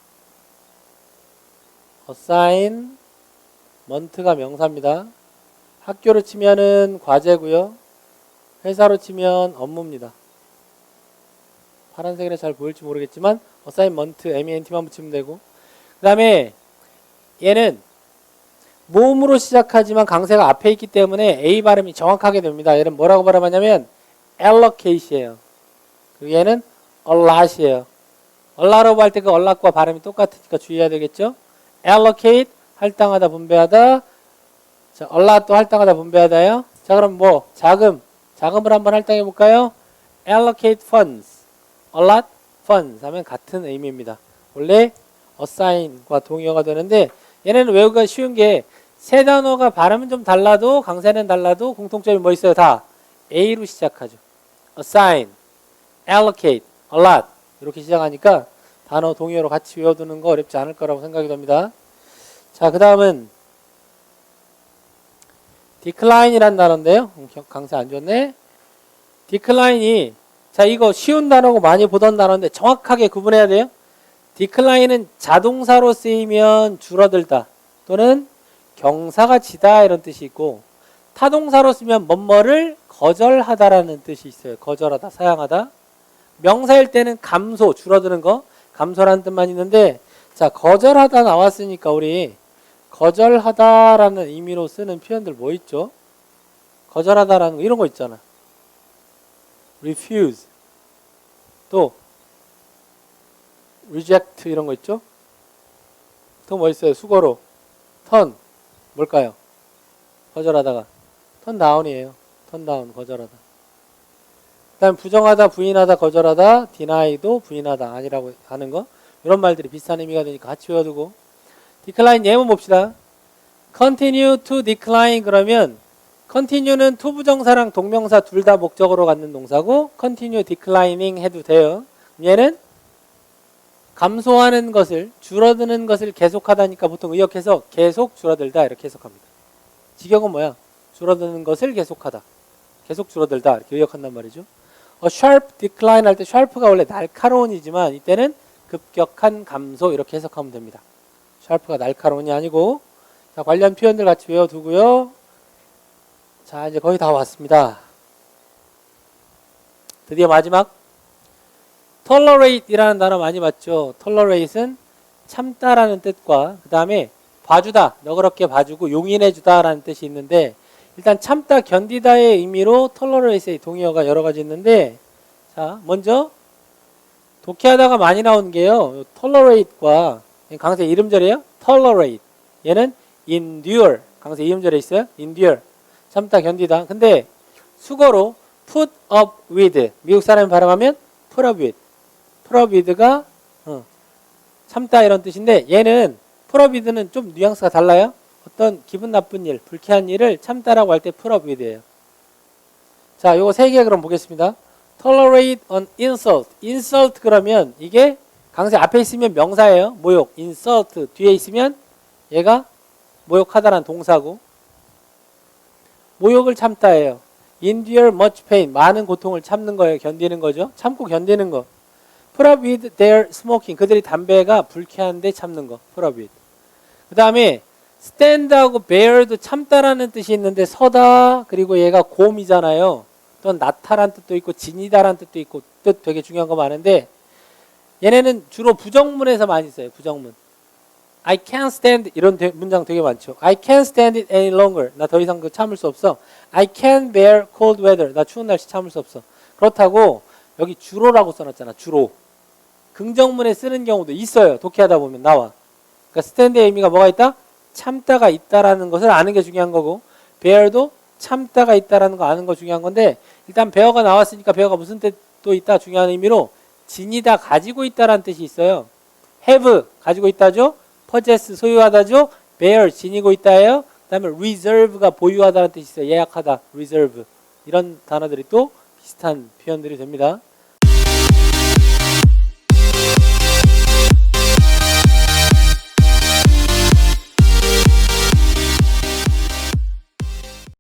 assignment가 명사입니다. 학교로 치면은 과제고요. 회사로 치면 업무입니다. 파란색이라 잘 보일지 모르겠지만 assignment, ment만 붙이면 되고, 그 다음에 얘는 모음으로 시작하지만 강세가 앞에 있기 때문에 A 발음이 정확하게 됩니다. 얘는 뭐라고 발음하냐면 allocate이에요. 얘는 allot이에요. allot라고 할 때 그 allot과 발음이 똑같으니까 주의해야 되겠죠. allocate, 할당하다, 분배하다. 자, allot도 할당하다, 분배하다요. 자, 그럼 뭐 자금을 한번 할당해 볼까요? allocate funds, allot funds 하면 같은 의미입니다. 원래 assign과 동의어가 되는데 얘네는 외우기가 쉬운 게 세 단어가 발음은 좀 달라도 강세는 달라도 공통점이 뭐 있어요? 다 A로 시작하죠. assign, allocate, allot 이렇게 시작하니까 단어 동의어로 같이 외워두는 거 어렵지 않을 거라고 생각이 됩니다. 자, 그 다음은 decline이란 단어인데요. 강세 안 좋네. decline이, 자, 이거 쉬운 단어고 많이 보던 단어인데 정확하게 구분해야 돼요. decline은 자동사로 쓰이면 줄어들다 또는 경사가 지다 이런 뜻이 있고, 타동사로 쓰면 뭐뭐를 거절하다라는 뜻이 있어요. 거절하다, 사양하다. 명사일 때는 감소, 줄어드는 거, 감소라는 뜻만 있는데, 자, 거절하다 나왔으니까 우리 거절하다라는 의미로 쓰는 표현들 뭐 있죠? 거절하다라는 거 이런 거 있잖아. refuse, 또 reject 이런 거 있죠? 또 뭐 있어요? 수거로 turn 뭘까요? 거절하다가 turn down이에요. turn down 거절하다. 그다음 부정하다, 부인하다, 거절하다, deny도 부인하다 아니라고 하는 거 이런 말들이 비슷한 의미가 되니까 같이 외워두고 decline 예문 봅시다. continue to decline 그러면 continue는 to 부정사랑 동명사 둘 다 목적으로 갖는 동사고 continue declining 해도 돼요. 얘는 감소하는 것을 줄어드는 것을 계속하다니까 보통 의역해서 계속 줄어들다 이렇게 해석합니다. 직역은 뭐야? 줄어드는 것을 계속하다. 계속 줄어들다 이렇게 의역한단 말이죠. sharp decline 할 때 sharp가 원래 날카로운이지만 이때는 급격한 감소 이렇게 해석하면 됩니다. sharp가 날카로운이 아니고 자, 관련 표현들 같이 외워두고요. 자, 이제 거의 다 왔습니다. 드디어 마지막 tolerate 이라는 단어 많이 봤죠. tolerate은 참다라는 뜻과 그 다음에 봐주다, 너그럽게 봐주고 용인해주다 라는 뜻이 있는데 일단 참다, 견디다의 의미로 tolerate의 동의어가 여러 가지 있는데 자, 먼저 독해하다가 많이 나오는 게요. tolerate과 강세 이름절이에요. tolerate 얘는 endure 강세 이음절에 있어요. endure 참다 견디다. 근데 수거로 put up with 미국 사람이 발음하면 put up with with가 참다 이런 뜻인데 얘는 put up with는 좀 뉘앙스가 달라요. 어떤 기분 나쁜 일, 불쾌한 일을 참다라고 할 때 put up with예요. 자, 요거 세 개 그럼 보겠습니다. tolerate an insult. insult 그러면 이게 강세 앞에 있으면 명사예요. 모욕. insult 뒤에 있으면 얘가 모욕하다라는 동사고 모욕을 참다예요. endure much pain. 많은 고통을 참는 거예요. 견디는 거죠. 참고 견디는 거. put up with their smoking. 그들이 담배가 불쾌한데 참는 거. put up with. 그 다음에 stand하고 bear도 참다라는 뜻이 있는데 서다 그리고 얘가 곰이잖아요. 또 나타란 뜻도 있고 지니다라는 뜻도 있고 뜻 되게 중요한 거 많은데 얘네는 주로 부정문에서 많이 써요. 부정문. I can't stand 이런 문장 되게 많죠. I can't stand it any longer. 나 더 이상 그 참을 수 없어. I can't bear cold weather. 나 추운 날씨 참을 수 없어. 그렇다고 여기 주로라고 써놨잖아. 주로. 긍정문에 쓰는 경우도 있어요. 독해하다 보면 나와. 그러니까 stand의 의미가 뭐가 있다? 참다가 있다라는 것을 아는 게 중요한 거고 bear도 참다가 있다라는 거 아는 거 중요한 건데 일단 bear가 나왔으니까 bear가 무슨 뜻도 있다 중요한 의미로 지니다 가지고 있다라는 뜻이 있어요. have 가지고 있다죠. possess 소유하다죠. bear 지니고 있다예요. 그 다음에 reserve가 보유하다는 뜻이 있어요. 예약하다 reserve 이런 단어들이 또 비슷한 표현들이 됩니다.